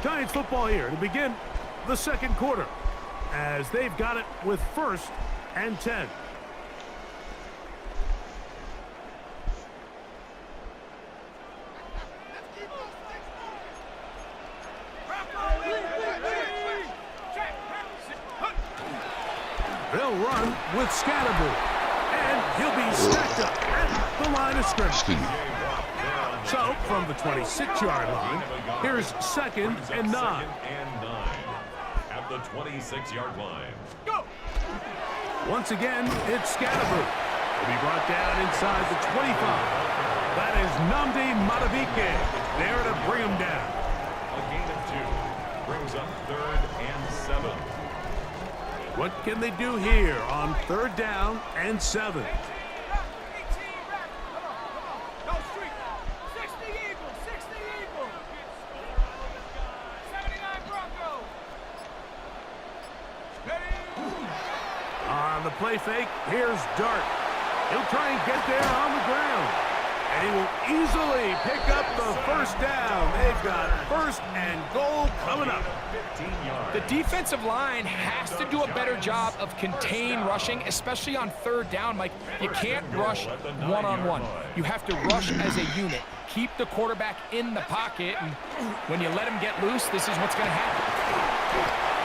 Giants football here to begin the 2nd quarter as they've got it with 1st and 10. They'll run with Scatterboo, and he'll be stacked up at the line of scrimmage. So, from the 26-yard line, here's 2nd and 9. At the 26-yard line. Go. Once again, it's Scatterboo. He'll be brought down inside the 25. That is Nnamdi Madubuike there to bring him down. A gain of 2 brings up 3rd and 7. What can they do here on 3rd down and 7? On the play fake, here's Dart. He'll try and get there on the ground. And he will easily pick up the 1st down. They've got 1st and goal coming up. The defensive line has to do a better job of contain rushing, especially on 3rd down, Mike. You can't rush one-on-one. You have to rush as a unit. Keep the quarterback in the pocket, and when you let him get loose, this is what's going to happen.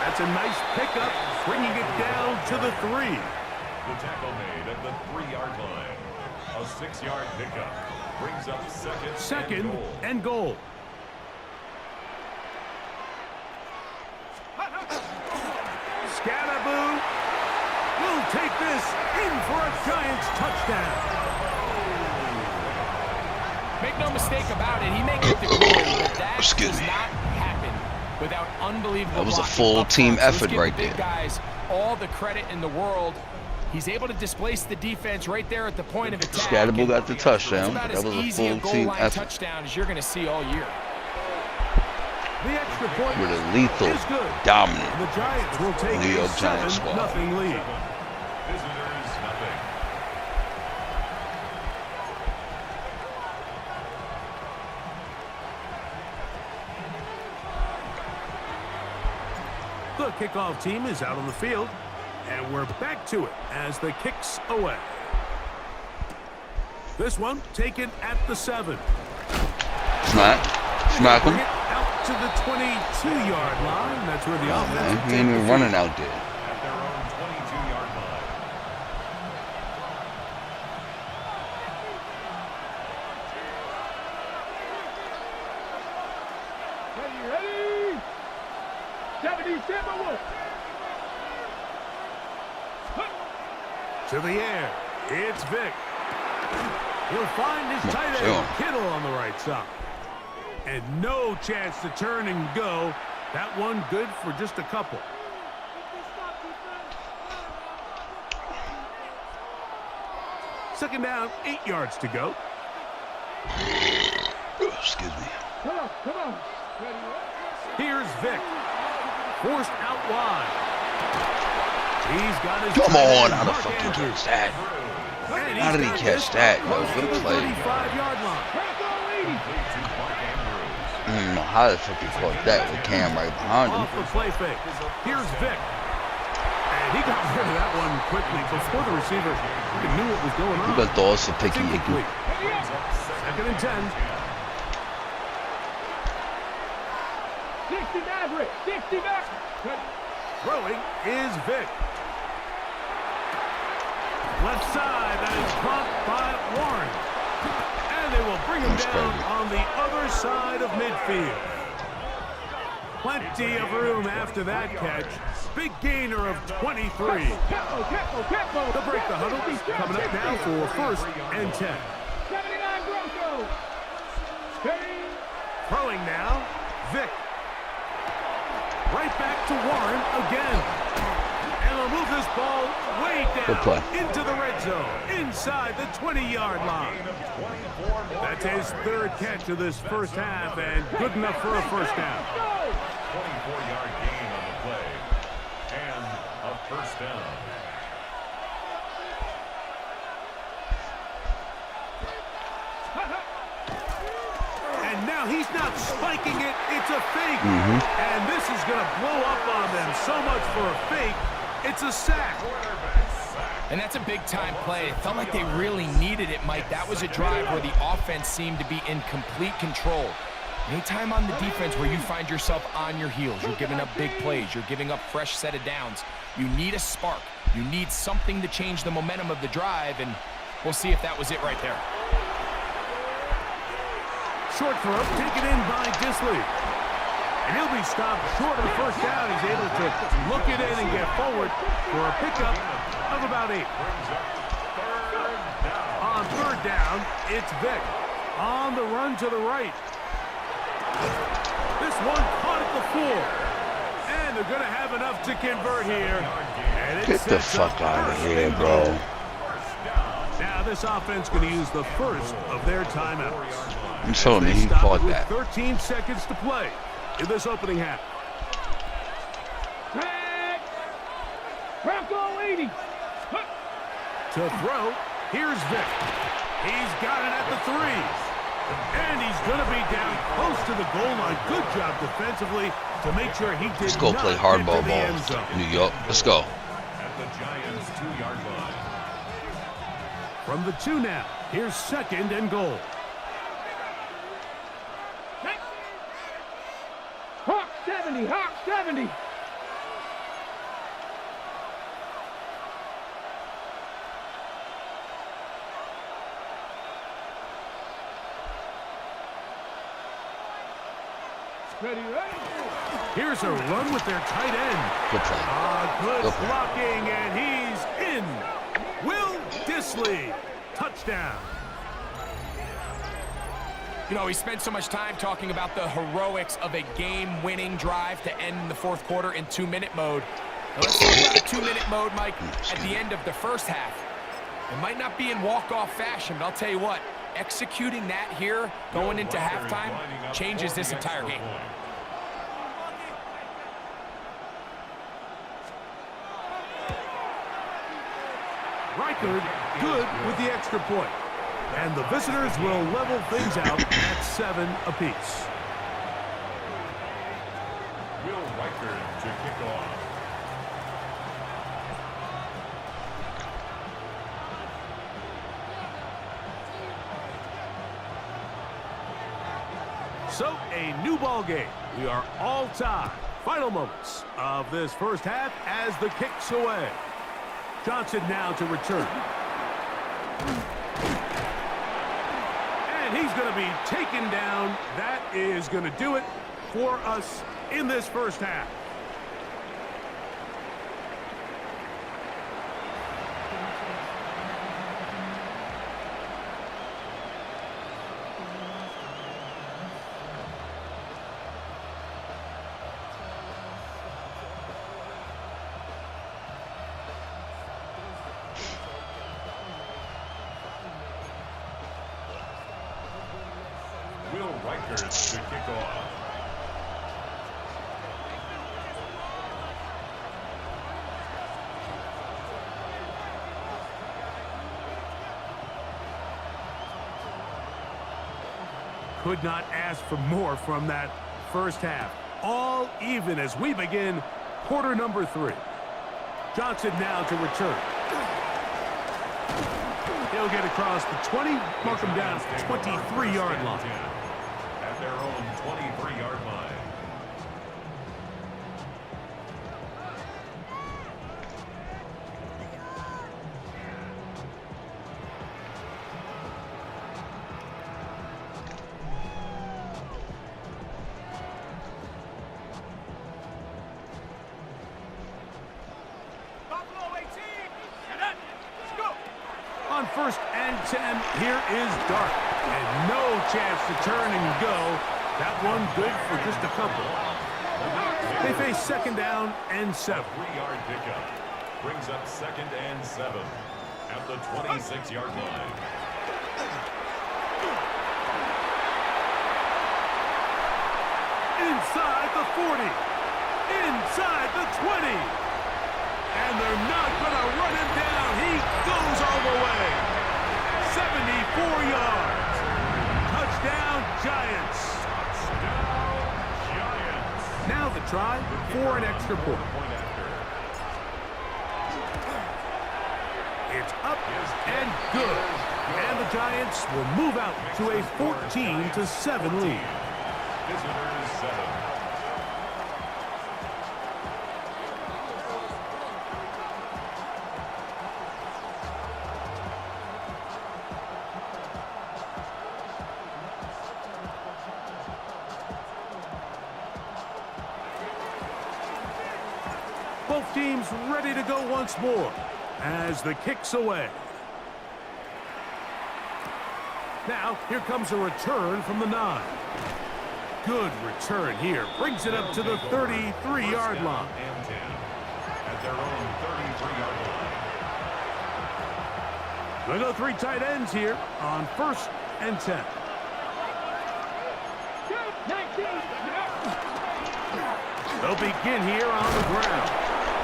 That's a nice pickup, bringing it down to the 3. The tackle made at the 3-yard line. A 6-yard pickup brings up 2nd and goal. Scatterboo will take this in for a Giants touchdown. Make no mistake about it, he may get the glory, but that does not happen without unbelievable That was a blocking full up team front. So effort let's give right the big there. Guys, all the credit in the world. He's able to displace the defense right there at the point of attack. Scatterboo got the touchdown. It's about That was as a easy full goal team line effort. touchdown as you're going to see all year. The extra point with a lethal, is good. dominant The Giants will take New York a Giants 7-0 squad. lead. Visitors, nothing. The kickoff team is out on the field, and we're back to it as the kick's away. This one taken at the 7. Smack him. Out to the 22-yard line. That's where the Oh, offense man, will he take ain't the even field. running out there. At their own 22-yard line. Ready? 77. To the air. It's Vic. He'll find his tight sure. end, Kittle, on the right side. And no chance to turn and go. That one good for just a couple. Second down, 8 yards to go. Excuse me. Come on. Here's Vic. Forced out wide. He's got his Come tight on, end, how the Mark fuck he Andrews. catch that? And How he's did he got catch this that, up yo? close to Good the play. 35-yard line. I don't know how the fuck he caught that with Cam right behind him. Off the play fake. Here's Vic. And he got rid of that one quickly before the receiver even knew what was going on. You gonna throw us a picky icky. Incomplete. Second and 10. 60 Maverick. 60 back. Throwing is Vic. Left side, that is caught by Warren. And they will bring him That's down crazy. on the other side of midfield. Plenty of room after that catch. Big gainer of 23. Capo. To break the huddle, coming up now for first and 10. 79 Broncos. Throwing now, Vic. Right back to Warren again. And they'll move this ball way Good play. down into the red zone, inside the 20-yard line. That's his third catch of this first half, and good enough for a first down. 24-yard gain on the play. And a first down. And now he's not spiking it, it's a fake. And this is going to blow up on them. So much for a fake, it's a sack. And that's a big-time play. It felt like they really needed it, Mike. That was a drive where the offense seemed to be in complete control. Anytime on the defense where you find yourself on your heels, you're giving up big plays, you're giving up fresh set of downs, you need a spark. You need something to change the momentum of the drive, and we'll see if that was it right there. Short throw, taken in by Disley. And he'll be stopped short of the first down. He's able to look it in and get forward for a pickup of about 8. On third down, it's Vic. On the run to the right. This one caught at the 4. And they're going to have enough to convert here. And it Get the sets up fuck out of first here, and bro. goal. Now this offense going to use the first of their timeouts. I'm showing me They he stop caught it with that. 13 seconds to play in this opening half. Tag. Bronco 80. To throw, here's Vic. He's got it at the 3. And he's going to be down close to the goal line. Good job defensively to make sure he did Let's go not play get hardball to the end ball, zone. New York. Let's go. At the Giants' 2-yard line. From the 2 now, here's second and goal. Hawk 70. Hawk 70. Ready. Here's a run with their tight end. Good play. Good Good play. blocking, and he's in. Will Disley, touchdown. You know, we spent so much time talking about the heroics of a game-winning drive to end the fourth quarter in 2-minute mode. Now let's talk about 2-minute mode, Mike, at the end of the first half. It might not be in walk-off fashion, but I'll tell you what, executing that here, going into halftime, changes this entire game. Reichard good with the extra point. And the visitors will level things out at 7 apiece. Will Reichard to kick off. So, a new ball game. We are all tied. Final moments of this first half as the kick's away. Johnson now to return. And he's going to be taken down. That is going to do it for us in this first half. Will Reichard to kick off. Could not ask for more from that first half. All even as we begin quarter number 3. Johnson now to return. He'll get across the 20, mark him down to the 23-yard line. At their own 23-yard line. On 1st and 10, here is Dart. And no chance to turn and go. That one good for just a couple. They face 2nd down and 7. 3-yard pickup. Brings up 2nd and 7 at the 26-yard line. Inside the 40. Inside the 20. And they're not going to run him down. He goes all the way. 74 yards. Touchdown, Giants. Touchdown, Giants. Now the try for an extra point. It's up and good. And the Giants will move out to a 14-7 lead. Visitors 7. Both teams ready to go once more as the kick's away. Now, here comes a return from the 9. Good return here. Brings it up to the 33-yard line. And 10 at their own 33-yard line. We'll go 3 tight ends here on 1st and 10. They'll begin here on the ground.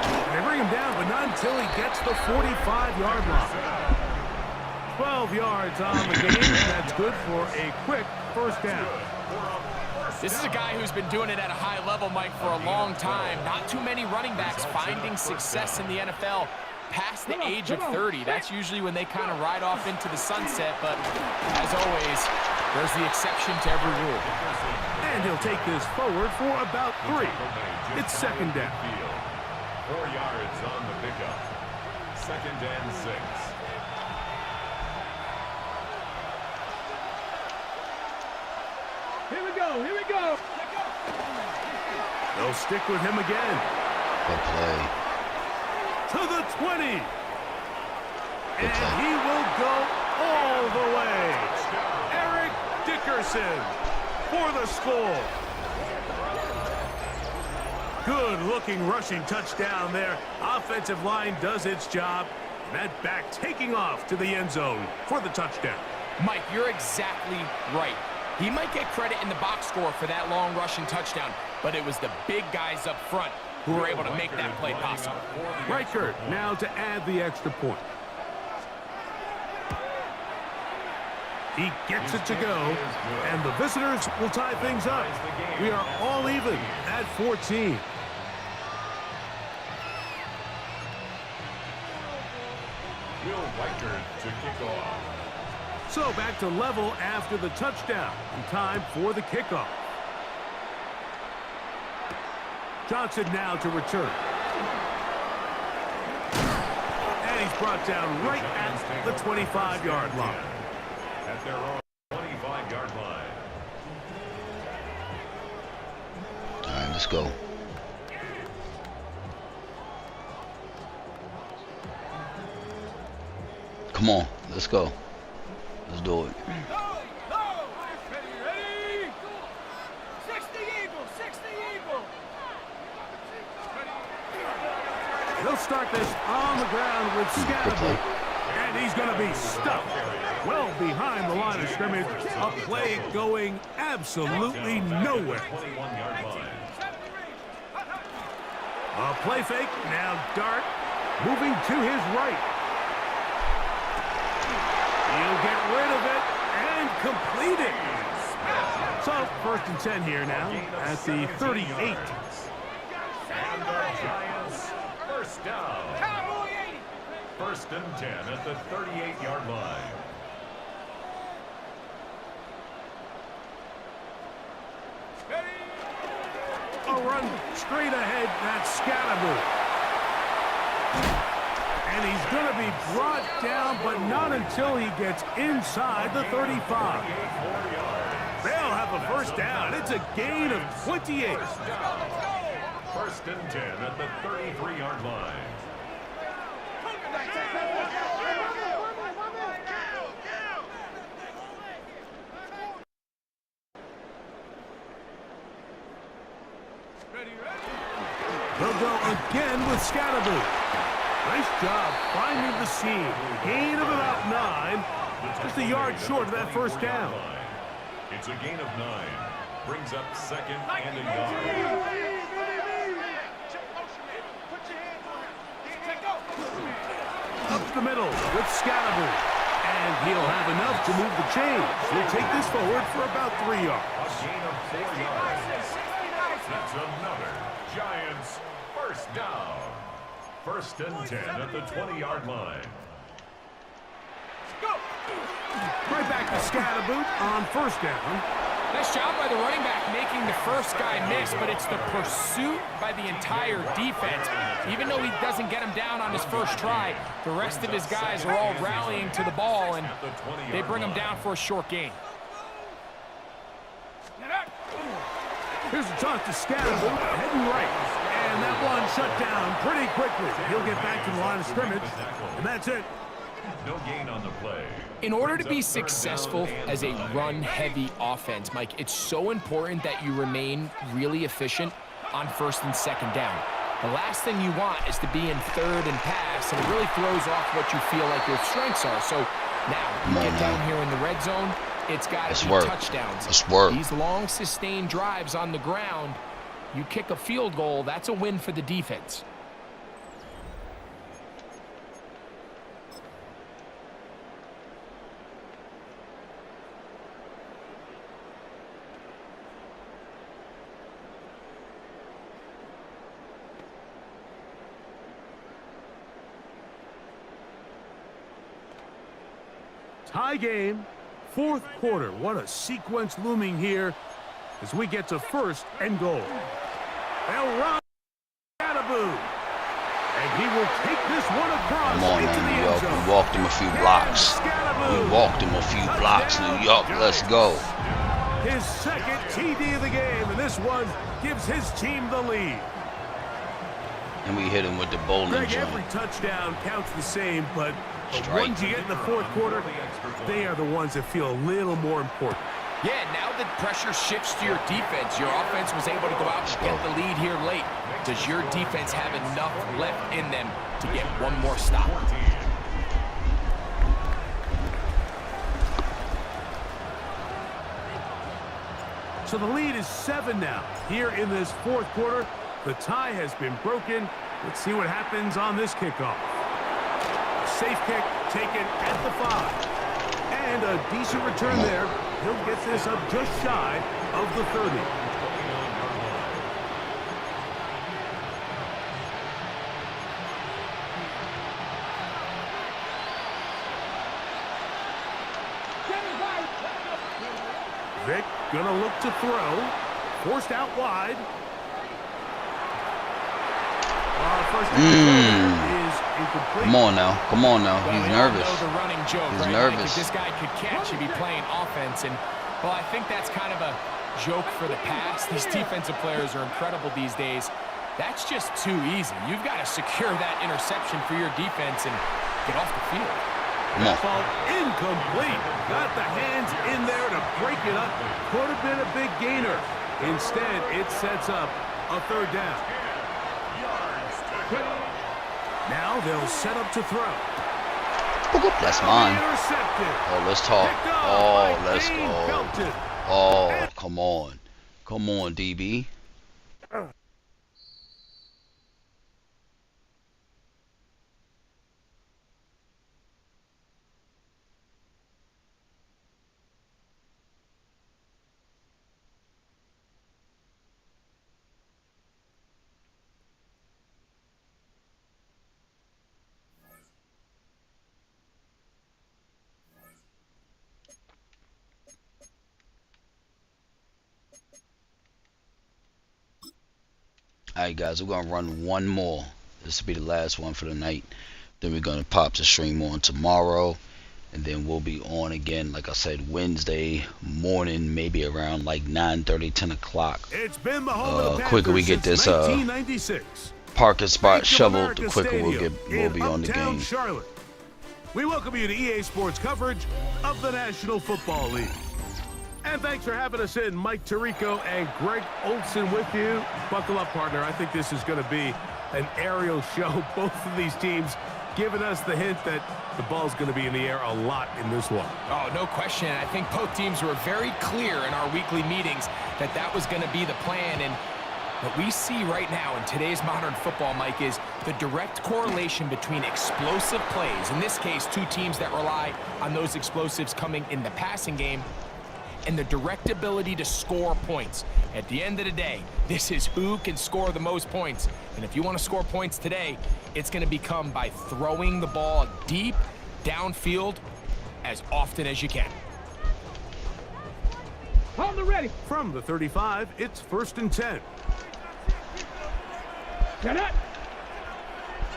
They bring him down, but not until he gets the 45-yard line. 12 yards on the game. That's good for a quick first down. This is a guy who's been doing it at a high level, Mike, for a long time. Not too many running backs finding success in the NFL past the age of 30. That's usually when they kind of ride off into the sunset, but as always, there's the exception to every rule. And he'll take this forward for about 3. It's 2nd down. 4 yards on the pickup. 2nd and 6. Here we go. Here we go. They'll stick with him again. Good play. To the 20. Good And play. he will go all the way. Eric Dickerson for the score. Good-looking rushing touchdown there. Offensive line does its job. That back taking off to the end zone for the touchdown. Mike, you're exactly right. He might get credit in the box score for that long rushing touchdown, but it was the big guys up front who were able to make that play possible. Reichard now to add the extra point. He gets it to go, and the visitors will tie things up. We are all even at 14. Will Riker to kick off. So back to level after the touchdown. And time for the kickoff. Johnson now to return. And he's brought down right at the 25-yard line. At their own 25-yard line. All right, let's go. Come on, let's go. Let's do it. Ready? 60 Eagle, 60 Eagle. He'll start this on the ground with Good Scatterby. play. And he's going to be stuck well behind the line of scrimmage. A play going absolutely nowhere. 21-yard line. A play fake, now Dart moving to his right. He'll get rid of it and complete it. So, 1st and 10 here now at the 38. And the Giants first down. 1st and 10 at the 38-yard line. A run straight ahead, that's Scatterby. And he's going to be brought down, but not until he gets inside the 35. They'll have a first down. It's a gain of 28. 1st and 10 at the 33-yard line. They'll go again with Scatterby. Nice job finding the seam. Gain of about 9. Just a yard short of that first down. It's a gain of 9. Brings up 2nd and a yard. Up the middle with Scatterby. And he'll have enough to move the chains. He'll take this forward for about 3 yards. A gain of 4 yards. That's another Giants first down. 1st and 10 at the 20-yard line. Right back to Scatterboot on first down. Nice job by the running back making the first guy miss, but it's the pursuit by the entire defense. Even though he doesn't get him down on his first try, the rest of his guys are all rallying to the ball, and they bring him down for a short gain. Here's a toss to Scatterboot, heading right. And that one shut down pretty quickly. He'll get back to the line of scrimmage, and that's it. No gain on the play. In order to be successful as a run-heavy offense, Mike, it's so important that you remain really efficient on 1st and 2nd down. The last thing you want is to be in 3rd and pass, and it really throws off what you feel like your strengths are. So now, you get down here in the red zone, it's got to be touchdowns. These long, sustained drives on the ground, you kick a field goal, that's a win for the defense. Tie game, 4th quarter. What a sequence looming here as we get to 1st and goal. They'll run Scatterby. And he will take this one across. Come on now, New York. We walked him a few blocks. We walked him a few blocks, New York. Let's go. His 2nd TD of the game, and this one gives his team the lead. And we hit him with the bowling Greg, joint. every touchdown counts the same, but the Strike. ones you get in the 4th quarter, they are the ones that feel a little more important. Yeah, now that pressure shifts to your defense, your offense was able to go out and get the lead here late. Does your defense have enough left in them to get one more stop? So the lead is 7 now. Here in this 4th quarter, the tie has been broken. Let's see what happens on this kickoff. Safe kick taken at the 5. And and a decent return there. He'll get this up just shy of the 30. Vic gonna look to throw. Forced out wide. First is incomplete. Come on now. Come on now. He's nervous. The running joke, He's right? nervous. Like, if this guy could catch, he'd be playing offense. And, well, I think that's kind of a joke for the past. These defensive players are incredible these days. That's just too easy. You've got to secure that interception for your defense and get off the field. That ball incomplete. Got the hands in there to break it up. Could have been a big gainer. Instead, it sets up a third down. Now they'll set up to throw. That's mine. Intercepted. Oh, let's talk. Oh, let's go. Oh, come on. Come on, DB. Alright guys, we're going to run one more. This will be the last one for the night. Then we're going to pop the stream on tomorrow. And then we'll be on again, like I said, Wednesday morning, maybe around like 9:30, 10 o'clock. It's been the home of the quicker we get this parking spot shoveled, the quicker we'll be on the game. Charlotte. We welcome you to EA Sports coverage of the National Football League. And thanks for having us in. Mike Tirico and Greg Olson with you. Buckle up, partner. I think this is going to be an aerial show. Both of these teams giving us the hint that the ball's going to be in the air a lot in this one. Oh, no question. I think both teams were very clear in our weekly meetings that that was going to be the plan. And what we see right now in today's modern football, Mike, is the direct correlation between explosive plays. In this case, two teams that rely on those explosives coming in the passing game, and the direct ability to score points. At the end of the day, this is who can score the most points. And if you want to score points today, it's going to become by throwing the ball deep downfield as often as you can. On the ready. From the 35, it's 1st and 10. Get it.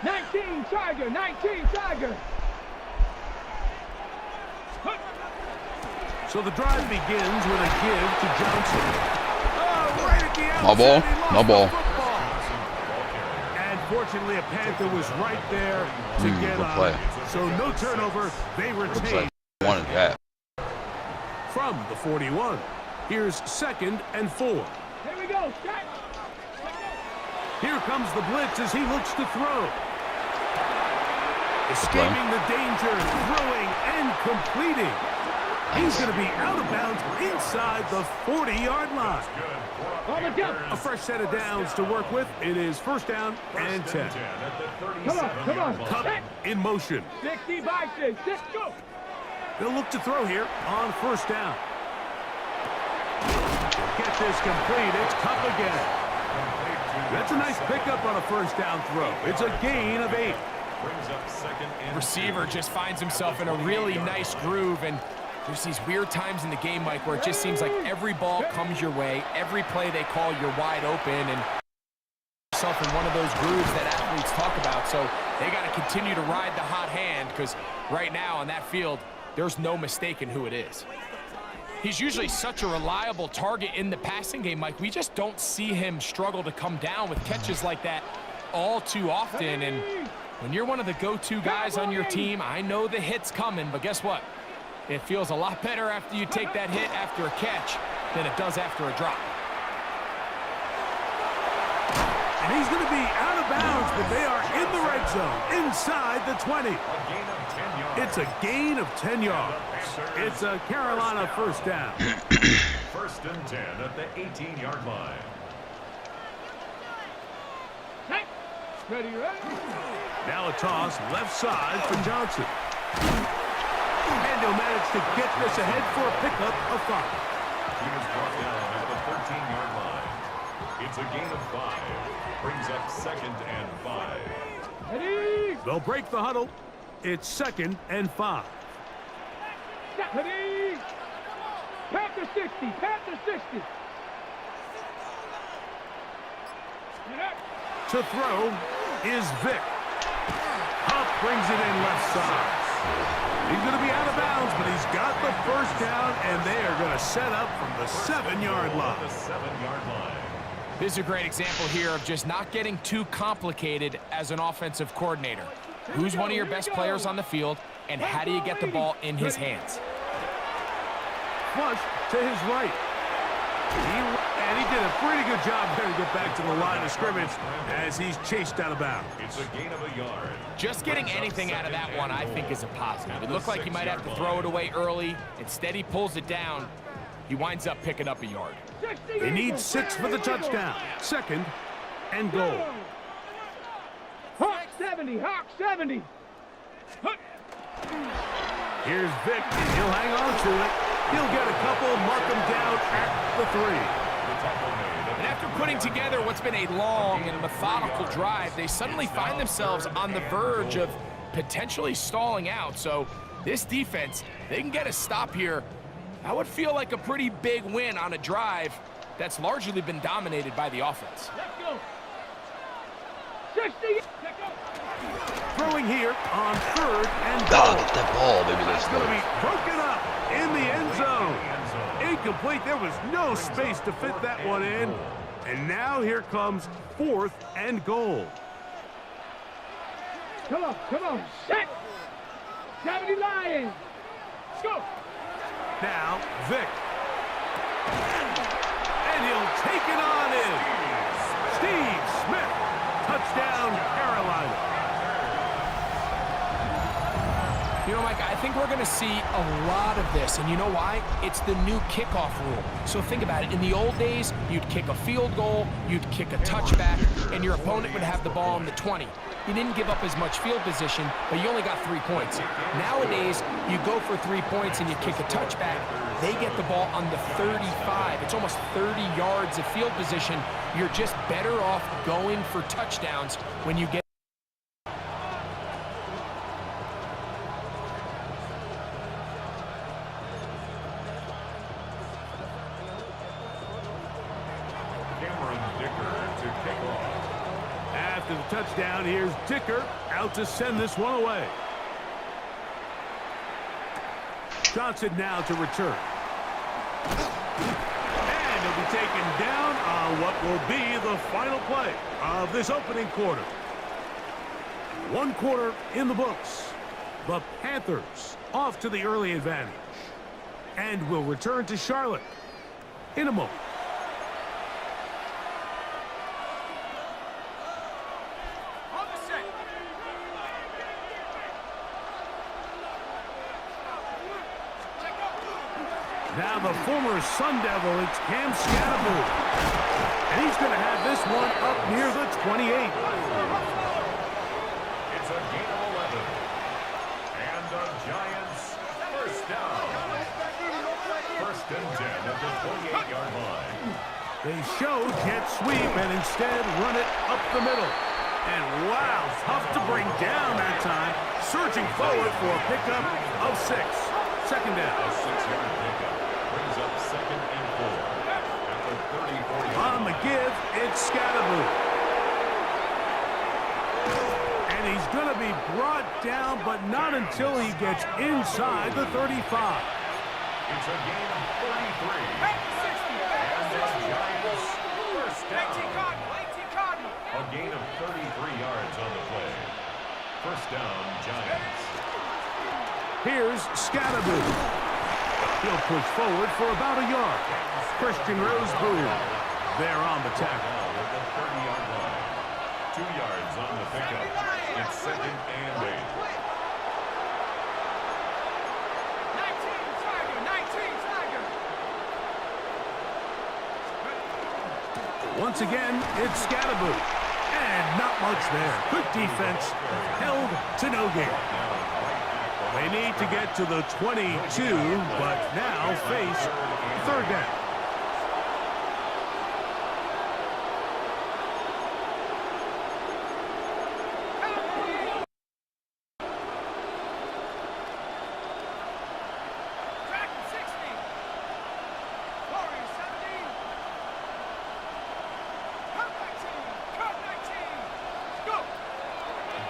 19 Tiger, 19 Tiger. So the drive begins with a give to Johnson. Oh, right at the outside. No ball. No ball. And fortunately, a Panther was right there to get on. Play. So no turnover. They retain. Wanted that. From the 41, here's 2nd and 4. Here we go. Set. Here comes the blitz as he looks to throw. Escaping the danger, throwing and completing. He's going to be out of bounds inside the 40-yard line. A fresh set of downs to work with. It is 1st down and 10. Come on. Cup in motion. 60 by 6. Let's go. They'll look to throw here on 1st down. Get this complete. It's Cup again. That's a nice pickup on a 1st down throw. It's a gain of 8. Receiver just finds himself in a really nice groove, and there's these weird times in the game, Mike, where it just seems like every ball comes your way, every play they call, you're wide open, and yourself in one of those grooves that athletes talk about. So they got to continue to ride the hot hand, because right now on that field, there's no mistaking who it is. He's usually such a reliable target in the passing game, Mike. We just don't see him struggle to come down with catches like that all too often. And when you're one of the go-to guys on your team, I know the hit's coming, but guess what? It feels a lot better after you take that hit after a catch than it does after a drop. And he's going to be out of bounds, but they are in the red zone, inside the 20. It's a gain of 10 yards. It's a Carolina 1st down. 1st and 10 at the 18-yard line. Ready. Now a toss left side for Johnson. And he'll manage to get this ahead for a pickup of 5. He was brought down at the 13-yard line. It's a gain of 5. Brings up 2nd and 5. They'll break the huddle. It's 2nd and 5. Panther 60, Panther 60. To throw is Vic. Huff brings it in left side. He's going to be out of bounds, but he's got the first down, and they are going to set up from the 7-yard line. The 7-yard line. This is a great example here of just not getting too complicated as an offensive coordinator. Who's one of your best players on the field, and how do you get the ball in his hands? Flush to his right. And he did a pretty good job there to get back to the line of scrimmage as he's chased out of bounds. It's a gain of a yard. Just getting anything out of that one, I think, is a positive. It looked like he might have to throw it away early. Instead, he pulls it down. He winds up picking up a yard. He needs 6 for the touchdown. 2nd and goal. Hawk 70, Hawk 70. Here's Vic, and he'll hang on to it. He'll get a couple, mark him down at the 3. And after putting together what's been a long and methodical drive, they suddenly find themselves on the verge of potentially stalling out. So this defense, they can get a stop here. That would feel like a pretty big win on a drive that's largely been dominated by the offense. Let's go. 60. Throwing here on 3rd and Gotta goal. get that ball, baby. Let's It's go. going to be broken up in the end zone. Incomplete. There was no space to fit that one in. And now here comes 4th and goal. Come on, set. 70 Lions. Go. Now, Vic. And he'll take it on in. Steve Smith. Touchdown, Carolina. You know, Mike, I think we're going to see a lot of this, and you know why? It's the new kickoff rule. So think about it. In the old days, you'd kick a field goal, you'd kick a touchback, and your opponent would have the ball on the 20. You didn't give up as much field position, but you only got 3 points. Nowadays, you go for 3 points and you kick a touchback, they get the ball on the 35. It's almost 30 yards of field position. You're just better off going for touchdowns when you get After the touchdown, here's Dicker out to send this one away. Johnson now to return. And he'll be taken down on what will be the final play of this opening quarter. 1 quarter in the books. The Panthers off to the early advantage. And will return to Charlotte in a moment. Now the former Sun Devil, it's Cam Scatterbury. And he's going to have this one up near the 28. It's a gain of 11. And the Giants first down. 1st and 10 at the 28-yard line. They show jet sweep and instead run it up the middle. And wow, tough to bring down that time. Surging forward for a pickup of 6. 2nd down. A 6-yard pickup. Brings up 2nd and 4 at the 30-40. On the give, it's Scatterbury. And he's going to be brought down, but not until he gets inside the 35. It's a gain of 33. And the Giants first down. A gain of 33 yards on the play. First down, Giants. Here's Scatterbury. He'll push forward for about a yard. Christian Roseboom there on the tackle. At the 30-yard line. 2 yards on the pickup. It's 2nd and 8. Once again, it's Scatterbury. And not much there. Good defense. Held to no gain. They need to get to the 22, but now face third down.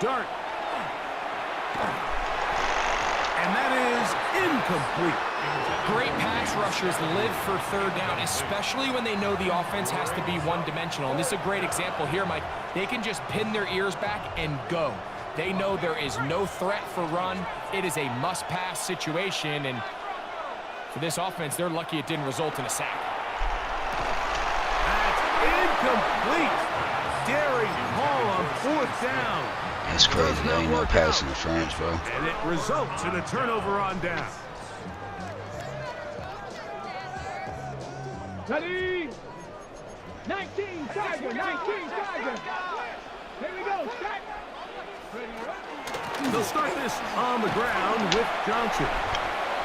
Dart. And that is incomplete. Great pass rushers live for third down, especially when they know the offense has to be one-dimensional. And this is a great example here, Mike. They can just pin their ears back and go. They know there is no threat for run. It is a must-pass situation, and for this offense, they're lucky it didn't result in a sack. That's incomplete. Daring Hall on fourth down. That's crazy. There ain't no pass interference, bro. And it results in a turnover on down. Ready? 19 Tiger, 19 Tiger. Here we go, stack. They'll start this on the ground with Johnson.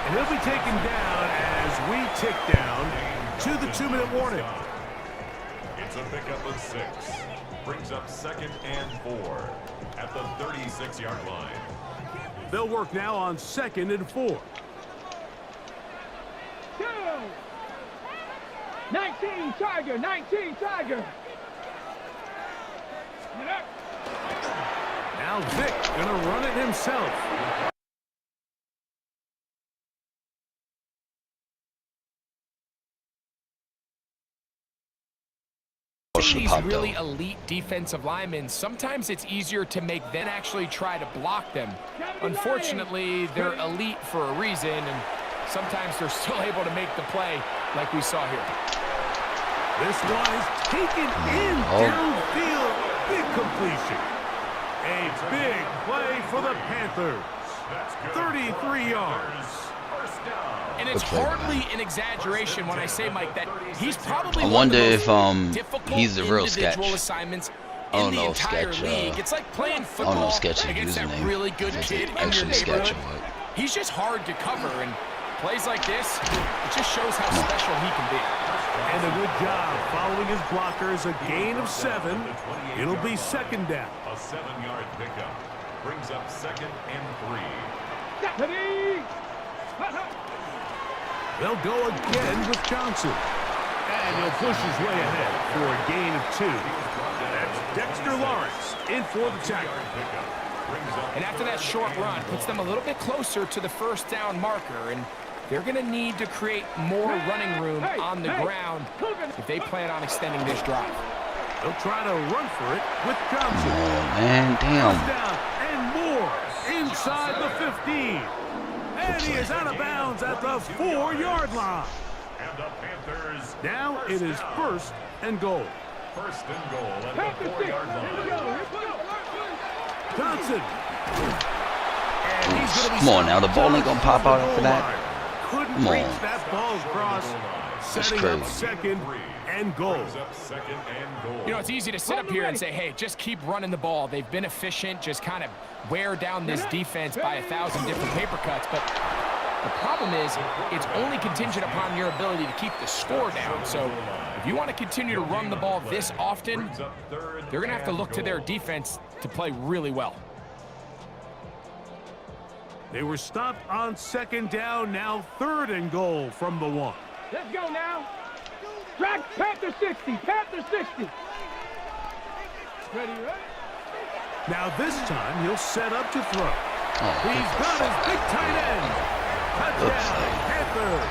And he'll be taken down as we tick down to the 2-minute warning. It's a pickup of 6. Brings up 2nd and 4 at the 36-yard line. They'll work now on 2nd and 4. 19 Tiger, 19 Tiger. Now Vic gonna run it himself. These really elite defensive linemen, sometimes it's easier to make than actually try to block them. Unfortunately, they're elite for a reason, and sometimes they're still able to make the play like we saw here. This one is taken in downfield. Big completion. A big play for the Panthers. 33 yards. And it's hardly an exaggeration when I say, Mike, that he's probably I wonder if he's the real Sketch. Assignments I don't in know the if entire Sketch. league. It's like playing I football don't know if Sketch's against that username. really good Is kid it in your actually Sketch neighborhood. or what? He's just hard to cover, and plays like this, it just shows how special he can be. And a good job following his blockers. A gain of 7. It'll be 2nd down. A 7-yard pickup. Brings up 2nd and 3. Ready? They'll go again with Johnson. And he'll push his way ahead for a gain of 2. That's Dexter Lawrence in for the tackle. And after that short run, puts them a little bit closer to the first down marker, and they're going to need to create more running room on the ground if they plan on extending this drive. They'll try to run for it with Johnson. Oh, man, damn. Down and more inside the 15. And he is out of bounds at the 4-yard line. And the Panthers. Now it is 1st and goal. 1st and goal at the 4-yard line. Johnson. And he's gonna be Come on now, the ball ain't gonna pop out after that. Couldn't Come reach on. that ball across. Setting up crazy. 2nd and goal. Brings up 2nd and goal. You know, it's easy to sit up here and say, hey, just keep running the ball. They've been efficient, just kind of wear down this defense by 1,000 different paper cuts. But the problem is it's only contingent upon your ability to keep the score down. So if you want to continue to run the ball this often, they're going to have to look to their defense to play really well. They were stopped on 2nd down, now 3rd and goal from the 1. Let's go now. Track Panther 60, Panther 60. Ready? Now this time he'll set up to throw. Oh, He's got his big tight end. Touchdown, Panthers.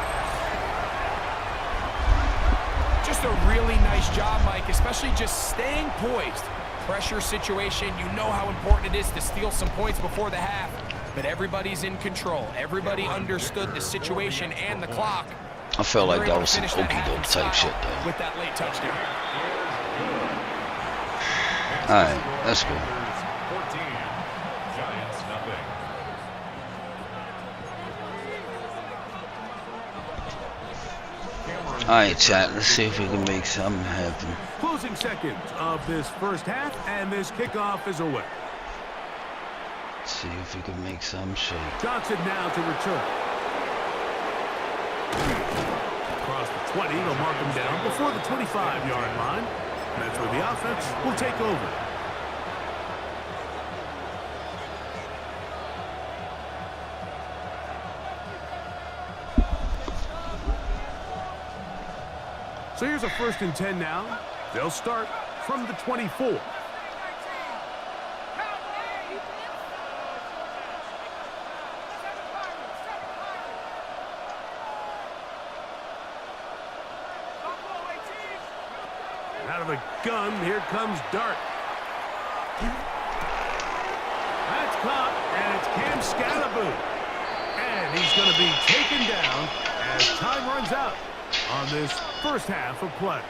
Just a really nice job, Mike, especially just staying poised. Pressure situation, you know how important it is to steal some points before the half, but everybody's in control. Everybody understood the situation and the clock. I felt like that was some okey-doke type shit, though. With that late touchdown. All right, let's go. 14. Giants nothing. All right, chat. Let's see if we can make something happen. Closing seconds of this first half, and this kickoff is away. See if he can make some shake. Johnson now to return. Across the 20, they'll mark him down before the 25-yard line. And that's where the offense will take over. So here's a 1st and 10 now. They'll start from the 24. Out of the gun, here comes Dart. That's caught, and it's Cam Scalaboo. And he's going to be taken down as time runs out on this first half of play.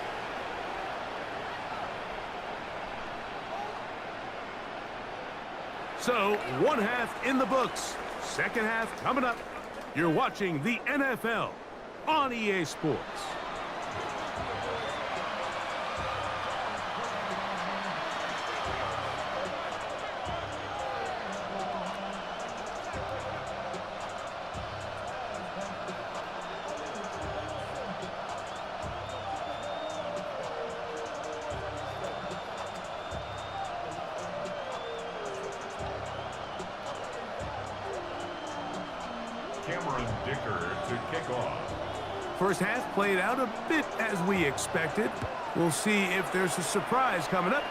So, one half in the books. Second half coming up. You're watching the NFL on EA Sports. First half played out a bit as we expected. We'll see if there's a surprise coming up.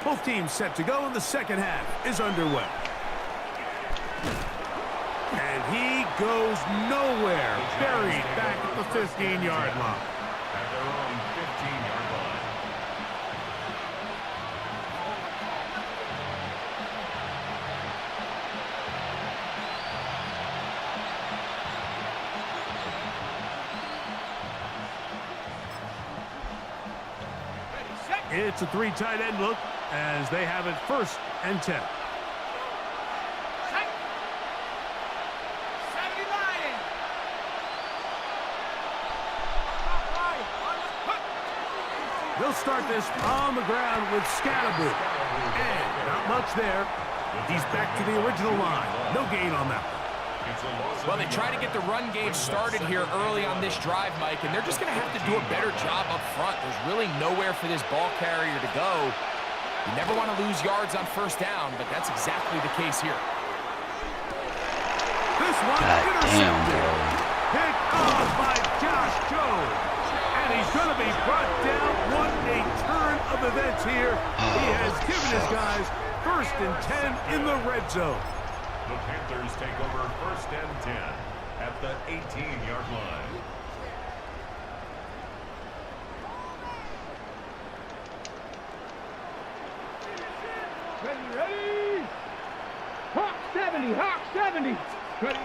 Both teams set to go, and the second half is underway. And he goes nowhere, buried back at the 15-yard line. At their own 15-yard line. It's a 3 tight end look as they have it 1st and 10. They'll start this on the ground with Scalaboo. And not much there. He's back to the original line. No gain on that one. Well, they try to get the run game started here early on this drive, Mike, and they're just going to have to do a better job up front. There's really nowhere for this ball carrier to go. You never want to lose yards on 1st down, but that's exactly the case here. This one intercepted. Picked off by Josh Jones. And he's going to be brought down. What a turn of events here. He has given his guys 1st and 10 in the red zone. The Panthers take over 1st and 10 at the 18-yard line. Ready? Hawk 70, Hawk 70. Ready?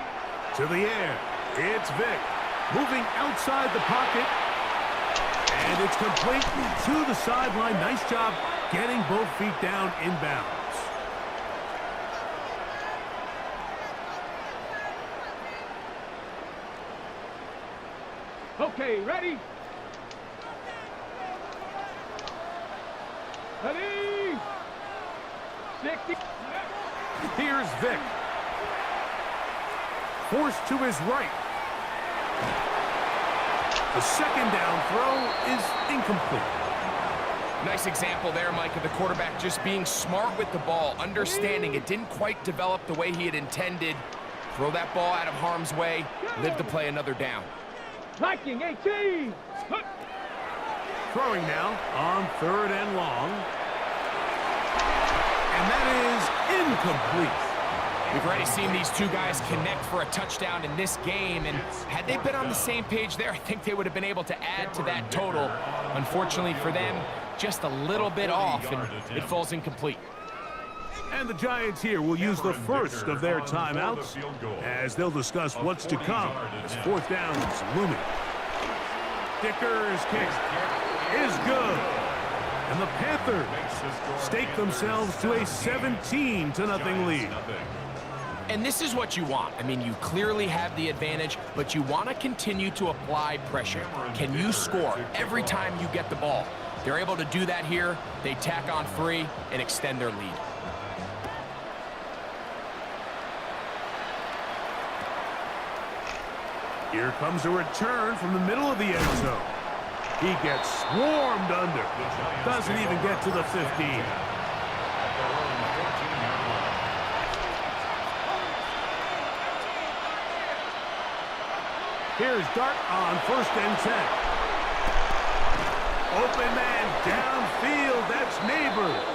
To the air. It's Vic. Moving outside the pocket. And it's complete to the sideline. Nice job getting both feet down inbounds. Okay, ready? Ready? 60. Here's Vic. Forced to his right. The second down throw is incomplete. Nice example there, Mike, of the quarterback just being smart with the ball, understanding it didn't quite develop the way he had intended. Throw that ball out of harm's way, live to play another down. Viking 18. Throwing now on 3rd and long. And that is incomplete. We've already seen these two guys connect for a touchdown in this game, and had they been on the same page there, I think they would have been able to add to that total. Unfortunately for them, just a little bit off, and it falls incomplete. And the Giants here will use the first of their timeouts as they'll discuss what's to come as 4th down is looming. Dicker's kick is good. And the Panthers stake themselves to a 17-0 lead. And this is what you want. I mean, you clearly have the advantage, but you want to continue to apply pressure. Can you score every time you get the ball? They're able to do that here. They tack on 3 and extend their lead. Here comes a return from the middle of the end zone. He gets swarmed under. Doesn't even get to the 15. Here's Dart on 1st and 10. Open man downfield. That's Neighbors.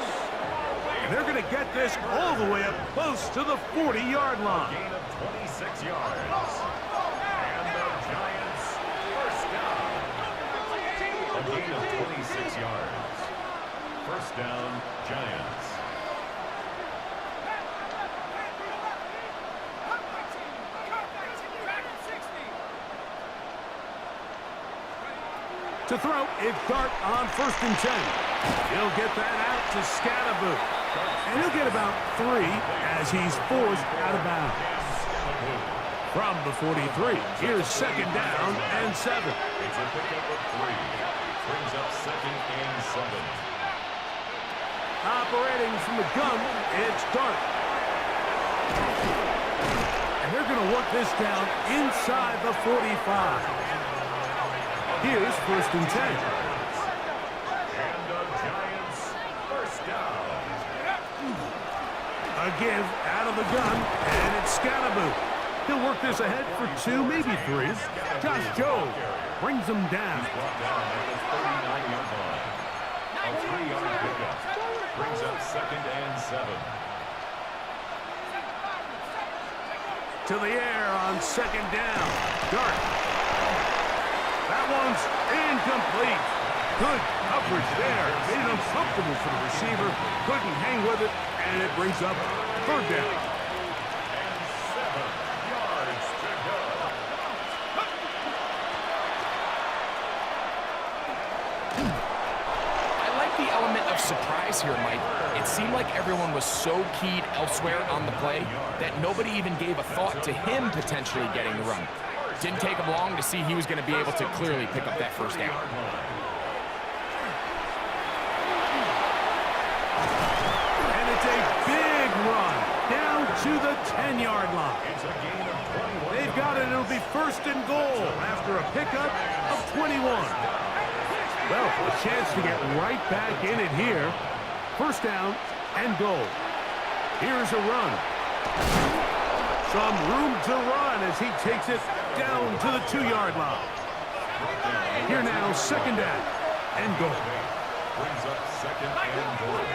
And they're going to get this all the way up close to the 40-yard line. Gain of 26 yards. And the Giants first down. A gain of 26 yards. First down, Giants. To throw, it's Dart on 1st and 10. He'll get that out to Scatterboot. And he'll get about 3 as he's forced out of bounds. From the 43, here's 2nd down and 7. It's a pickup of 3. Brings up 2nd and 7. Operating from the gun, it's Dart. And they're going to work this down inside the 45. Here's 1st and 10. And the Giants first down. A give out of the gun, and it's Scatterboot. He'll work this ahead for 2, maybe 3. Josh Joe brings him down. Brought down at the 39-yard line. A 3-yard pickup. Brings up 2nd and 7. To the air on 2nd down. Dart. That one's incomplete. Good coverage there. Made it uncomfortable for the receiver. Couldn't hang with it, and it brings up 3rd down. And 7 yards to go. I like the element of surprise here, Mike. It seemed like everyone was so keyed elsewhere on the play that nobody even gave a thought to him potentially getting the run. Didn't take him long to see he was going to be able to clearly pick up that 1st down. And it's a big run down to the 10-yard line. It's a gain of 21. They've got it. It'll be 1st and goal after a pickup of 21. Well, a chance to get right back in it here. 1st down and goal. Here's a run. Some room to run as he takes it down to the 2-yard line. Here now, 2nd down and goal. Brings up 2nd and goal.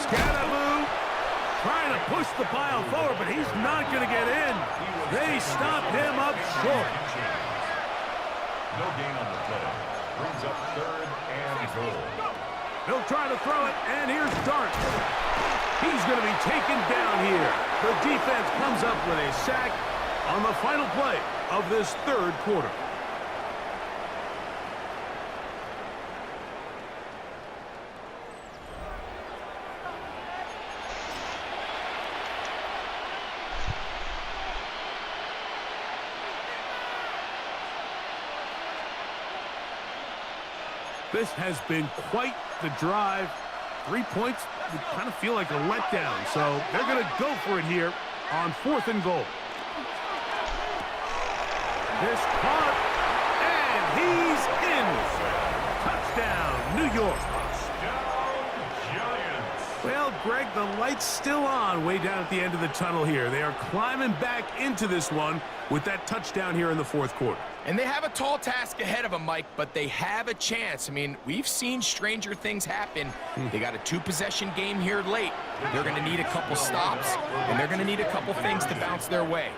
Scatterboot trying to push the pile forward, but he's not going to get in. They stop him up short. No gain on the play. Brings up 3rd and goal. He'll try to throw it, and here's Dart. He's going to be taken down here. The defense comes up with a sack on the final play of this 3rd quarter. This has been quite the drive. 3 points would kind of feel like a letdown, so they're going to go for it here on 4th and goal. This caught, and he's in. Touchdown, New York. Well, Greg, the light's still on way down at the end of the tunnel here. They are climbing back into this one with that touchdown here in the 4th quarter. And they have a tall task ahead of them, Mike, but they have a chance. I mean, we've seen stranger things happen. They got a 2-possession game here late. They're going to need a couple stops, and they're going to need a couple things to bounce their way.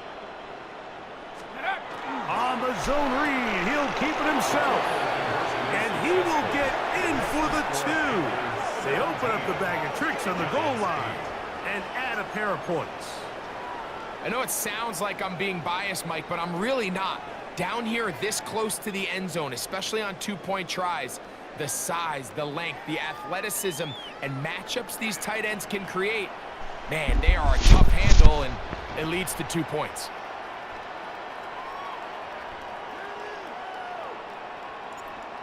On the zone read, he'll keep it himself. And he will get in for the 2. They open up the bag of tricks on the goal line and add a pair of points. I know it sounds like I'm being biased, Mike, but I'm really not. Down here this close to the end zone, especially on 2-point tries, the size, the length, the athleticism, and matchups these tight ends can create, man, they are a tough handle, and it leads to 2 points.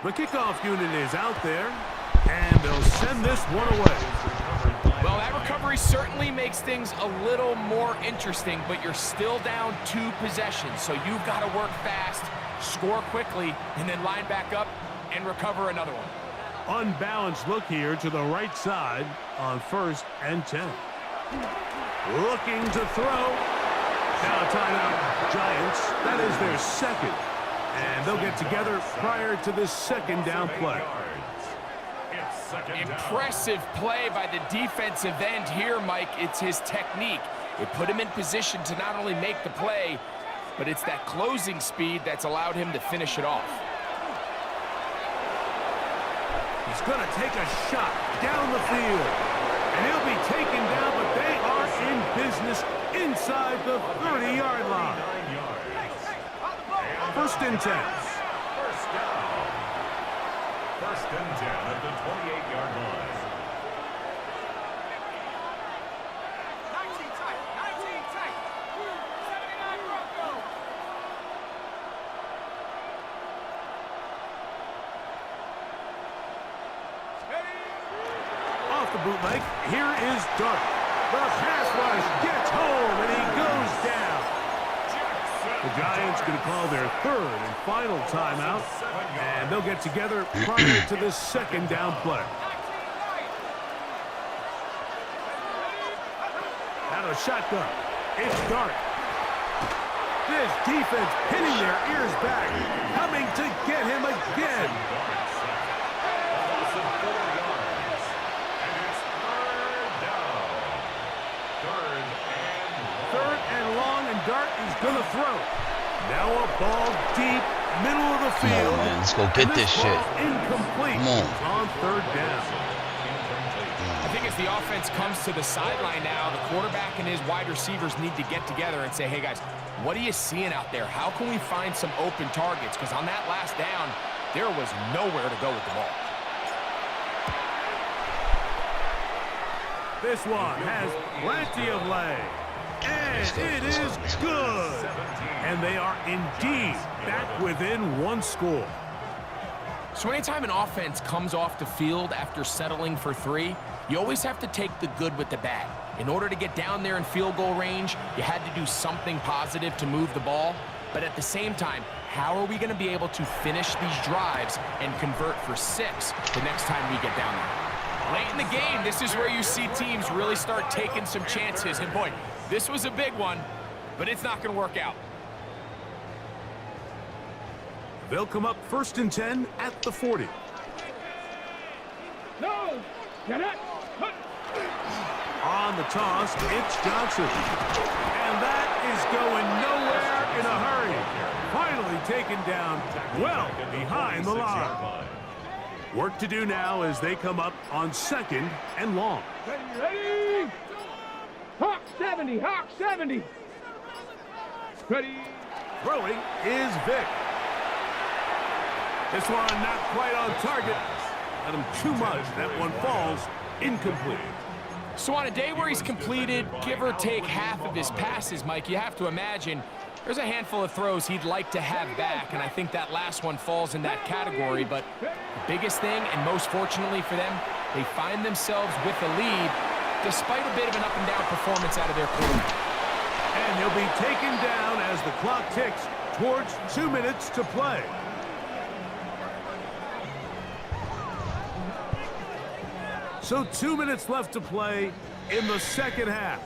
The kickoff unit is out there. And they'll send this one away. Well, that recovery certainly makes things a little more interesting, but you're still down 2 possessions, so you've got to work fast, score quickly, and then line back up and recover another one. Unbalanced look here to the right side on 1st and 10. Looking to throw. Now a timeout, Giants. That is their second. And they'll get together prior to this second down play. Impressive play by the defensive end here, Mike. It's his technique. It put him in position to not only make the play, but it's that closing speed that's allowed him to finish it off. He's going to take a shot down the field. And he'll be taken down, but they are in business inside the 30-yard line. 1st and 10. First down. 1st and 10 at the 28-yard line. 19 tight. 79 Broncos. Off the bootleg, here is Dart. The pass rush gets home, and he goes down. The Giants going to call their 3rd and final timeout, and they'll get together prior to this second down play. Out of shotgun, it's Dart. This defense hitting their ears back, coming to get him again. Dart is going to throw. Now a ball deep, middle of the field. Come on, man. Let's go get this shit. Incomplete. Come on 3rd down. I think as the offense comes to the sideline now, the quarterback and his wide receivers need to get together and say, hey, guys, what are you seeing out there? How can we find some open targets? Because on that last down, there was nowhere to go with the ball. This one has plenty of leg. And it is good. And they are indeed back within 1 score. So anytime an offense comes off the field after settling for 3, you always have to take the good with the bad. In order to get down there in field goal range, you had to do something positive to move the ball. But at the same time, how are we going to be able to finish these drives and convert for 6 the next time we get down there? Late in the game, this is where you see teams really start taking some chances. And boy, this was a big one, but it's not going to work out. They'll come up 1st and 10 at the 40. No! Get it! On the toss, it's Johnson. And that is going nowhere in a hurry. Finally taken down well behind the line. Work to do now as they come up on 2nd and long. Ready? Hawk 70, Hawk 70. Ready? Throwing is Vic. This one not quite on target. Let him too much. That one falls incomplete. So on a day where he's completed, give or take half of his passes, Mike, you have to imagine there's a handful of throws he'd like to have back, and I think that last one falls in that category. But the biggest thing, and most fortunately for them, they find themselves with a lead despite a bit of an up-and-down performance out of their quarterback. And he'll be taken down as the clock ticks towards 2 minutes to play. So 2 minutes left to play in the second half.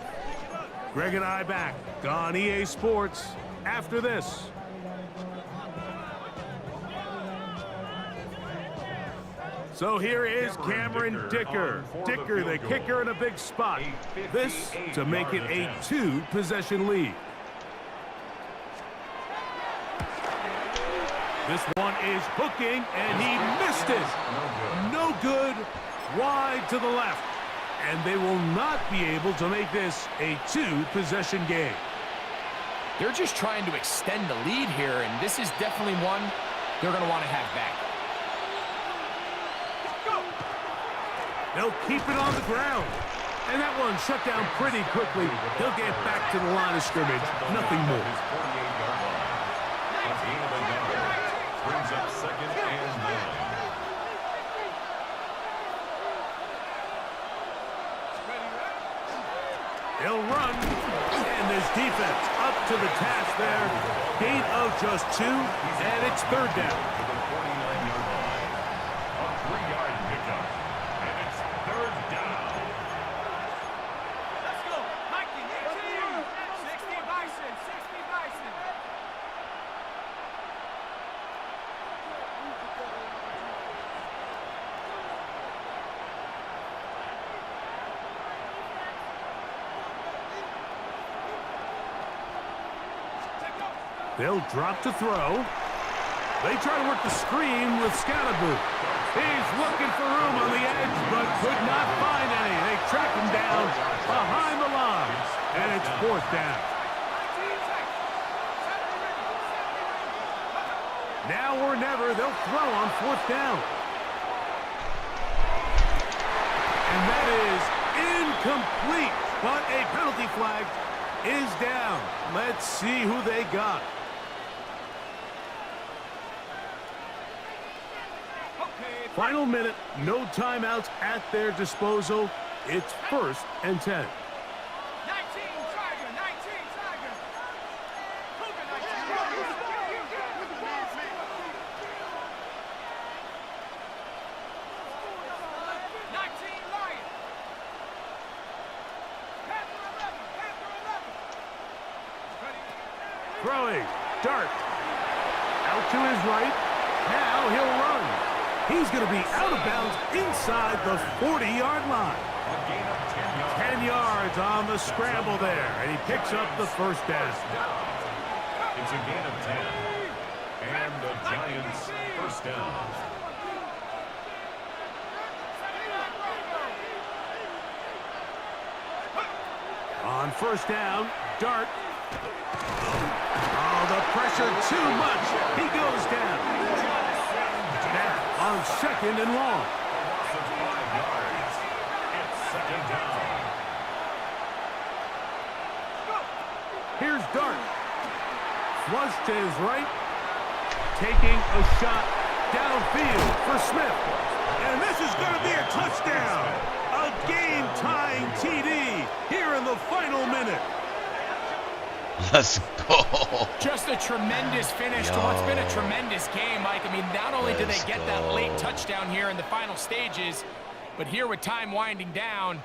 Greg and I back on EA Sports after this. So here is Cameron Dicker. Dicker, the kicker, in a big spot. This to make it a 2-possession lead. This one is hooking, and he missed it. No good, wide to the left. And they will not be able to make this a 2-possession game. They're just trying to extend the lead here, and this is definitely one they're going to want to have back. They'll keep it on the ground. And that one shut down pretty quickly. They'll get back to the line of scrimmage. Nothing more. Brings up 2nd and 9. They'll run, and this defense up to the task there. Gain of just 2, and it's third down. To the 49-yard line. A 3-yard pickup. And it's third down. Let's go. Mikey, 60 Bison, 60 Bison. They'll drop to throw. They try to work the screen with Scatterboo. He's looking for room on the edge, but could not find any. They track him down behind the line, and it's fourth down. Now or never, they'll throw on fourth down. And that is incomplete, but a penalty flag is down. Let's see who they got. Final minute, no timeouts at their disposal. It's 1st and 10. 19 Tiger, 19 Tiger. 19 Lion. Panther 11, Throwing, Dart. Out to his right. Now he'll run. He's going to be out of bounds inside the 40-yard line. A gain of 10 yards. 10 yards on the scramble there, and he picks up the first down. It's a gain of 10. And the Giants first down. On first down, Dart. Oh, the pressure too much. He goes down. Now on second and long. Loss of 5 yards. It's second down. Here's Dart. Flush to his right. Taking a shot downfield for Smith. And this is going to be a touchdown. A game-tying TD here in the final minute. Let's go. Just a tremendous finish to what's been a tremendous game, Mike. I mean, not only did they get that late touchdown here in the final stages, but here with time winding down,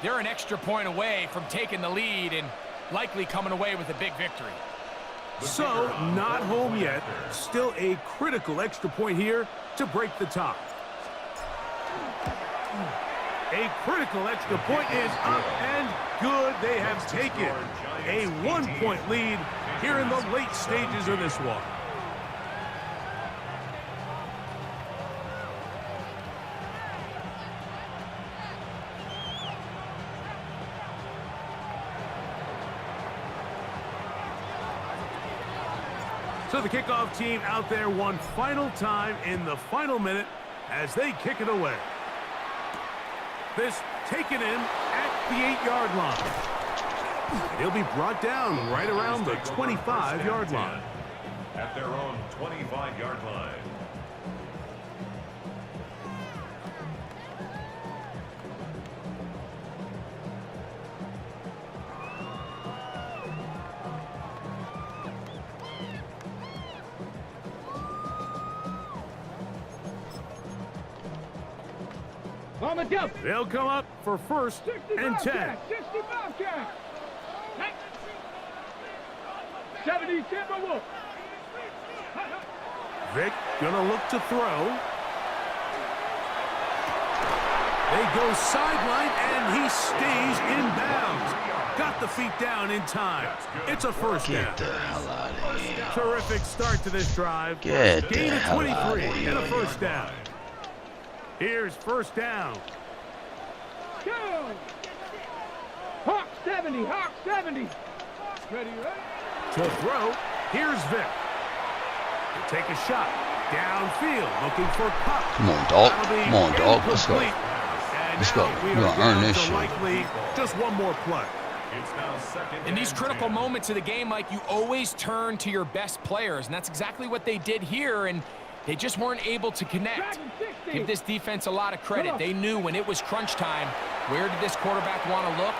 they're an extra point away from taking the lead and likely coming away with a big victory. So, not home yet. Still a critical extra point here to break the tie. A critical extra point is up and good. They have taken a 1-point lead here in the late stages of this one. So the kickoff team out there one final time in the final minute as they kick it away. This taken in at the 8-yard line. He'll be brought down right around the 25-yard line. At their own 25-yard line. On the jump. They'll come up for 1st and 10. 60 Bobcat. 70 Timberwolf. Vic gonna look to throw. They go sideline and he stays in bounds. Got the feet down in time. It's a first down. Get the hell out of here. Terrific start to this drive. Get the Gain of hell 23 outta here. and a first down. Here's first down. Go. Hawk 70. Hawk 70. Ready, ready? To throw, here's Vic. He'll take a shot. Downfield, looking for Pop. Come on, dog. That'll be Come on, dog. Let's go. incomplete. And Let's go. now we We're are gonna earn down this to shit. likely just one more play. It's now second. In these and critical 10. moments of the game, Mike, you always turn to your best players, and that's exactly what they did here, and they just weren't able to connect. Give this defense a lot of credit. They knew when it was crunch time, where did this quarterback want to look?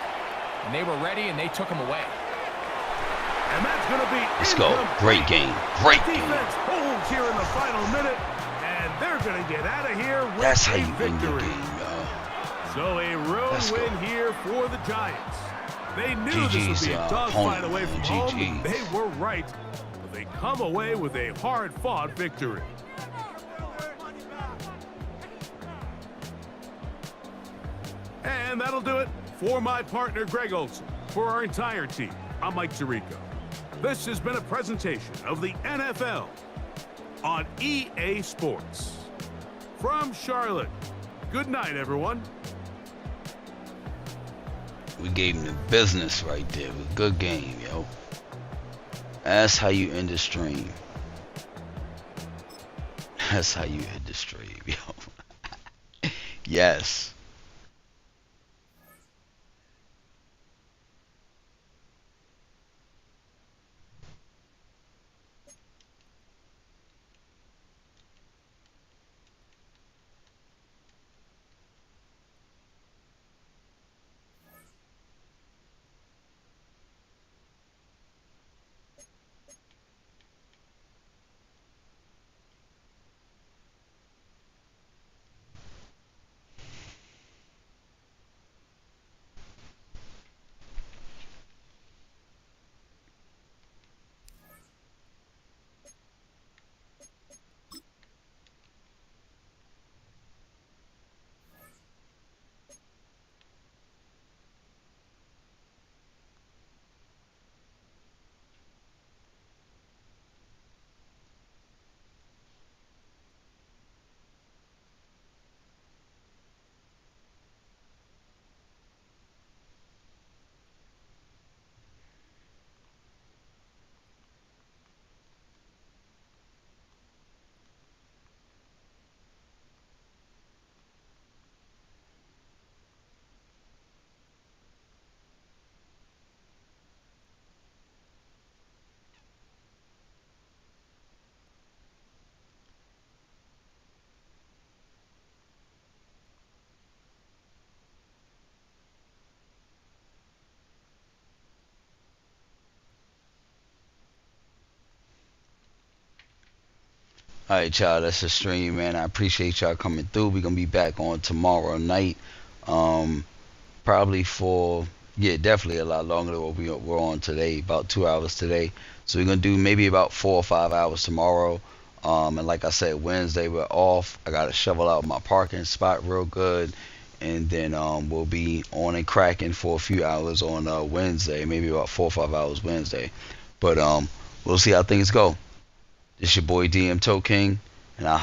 And they were ready, and they took them away. And that's going to be Let's go. incomplete. Great game. Great game. Defense holds here in the final minute, and they're going to get out of here with That's how a you win your victory. game, y'all. So a road Let's go. win here for the Giants. They knew this GG's, would be a dogfight opponent, away from man. home. GG's. They were right, but they come away with a hard-fought victory. And that'll do it for my partner, Greg Olson. For our entire team, I'm Mike Tirico. This has been a presentation of the NFL on EA Sports. From Charlotte, good night, everyone. We gave him the business right there. It was a good game, yo. That's how you end the stream. That's how you end the stream, yo. Yes. All right, y'all. That's the stream, man. I appreciate y'all coming through. We're going to be back on tomorrow night. Probably for, definitely a lot longer than what we're on today. About 2 hours today. So we're going to do maybe about 4 or 5 hours tomorrow. And like I said, Wednesday we're off. I got to shovel out my parking spot real good. And then we'll be on and cracking for a few hours on Wednesday. Maybe about 4 or 5 hours Wednesday. But we'll see how things go. It's your boy DM Toe King, and I'll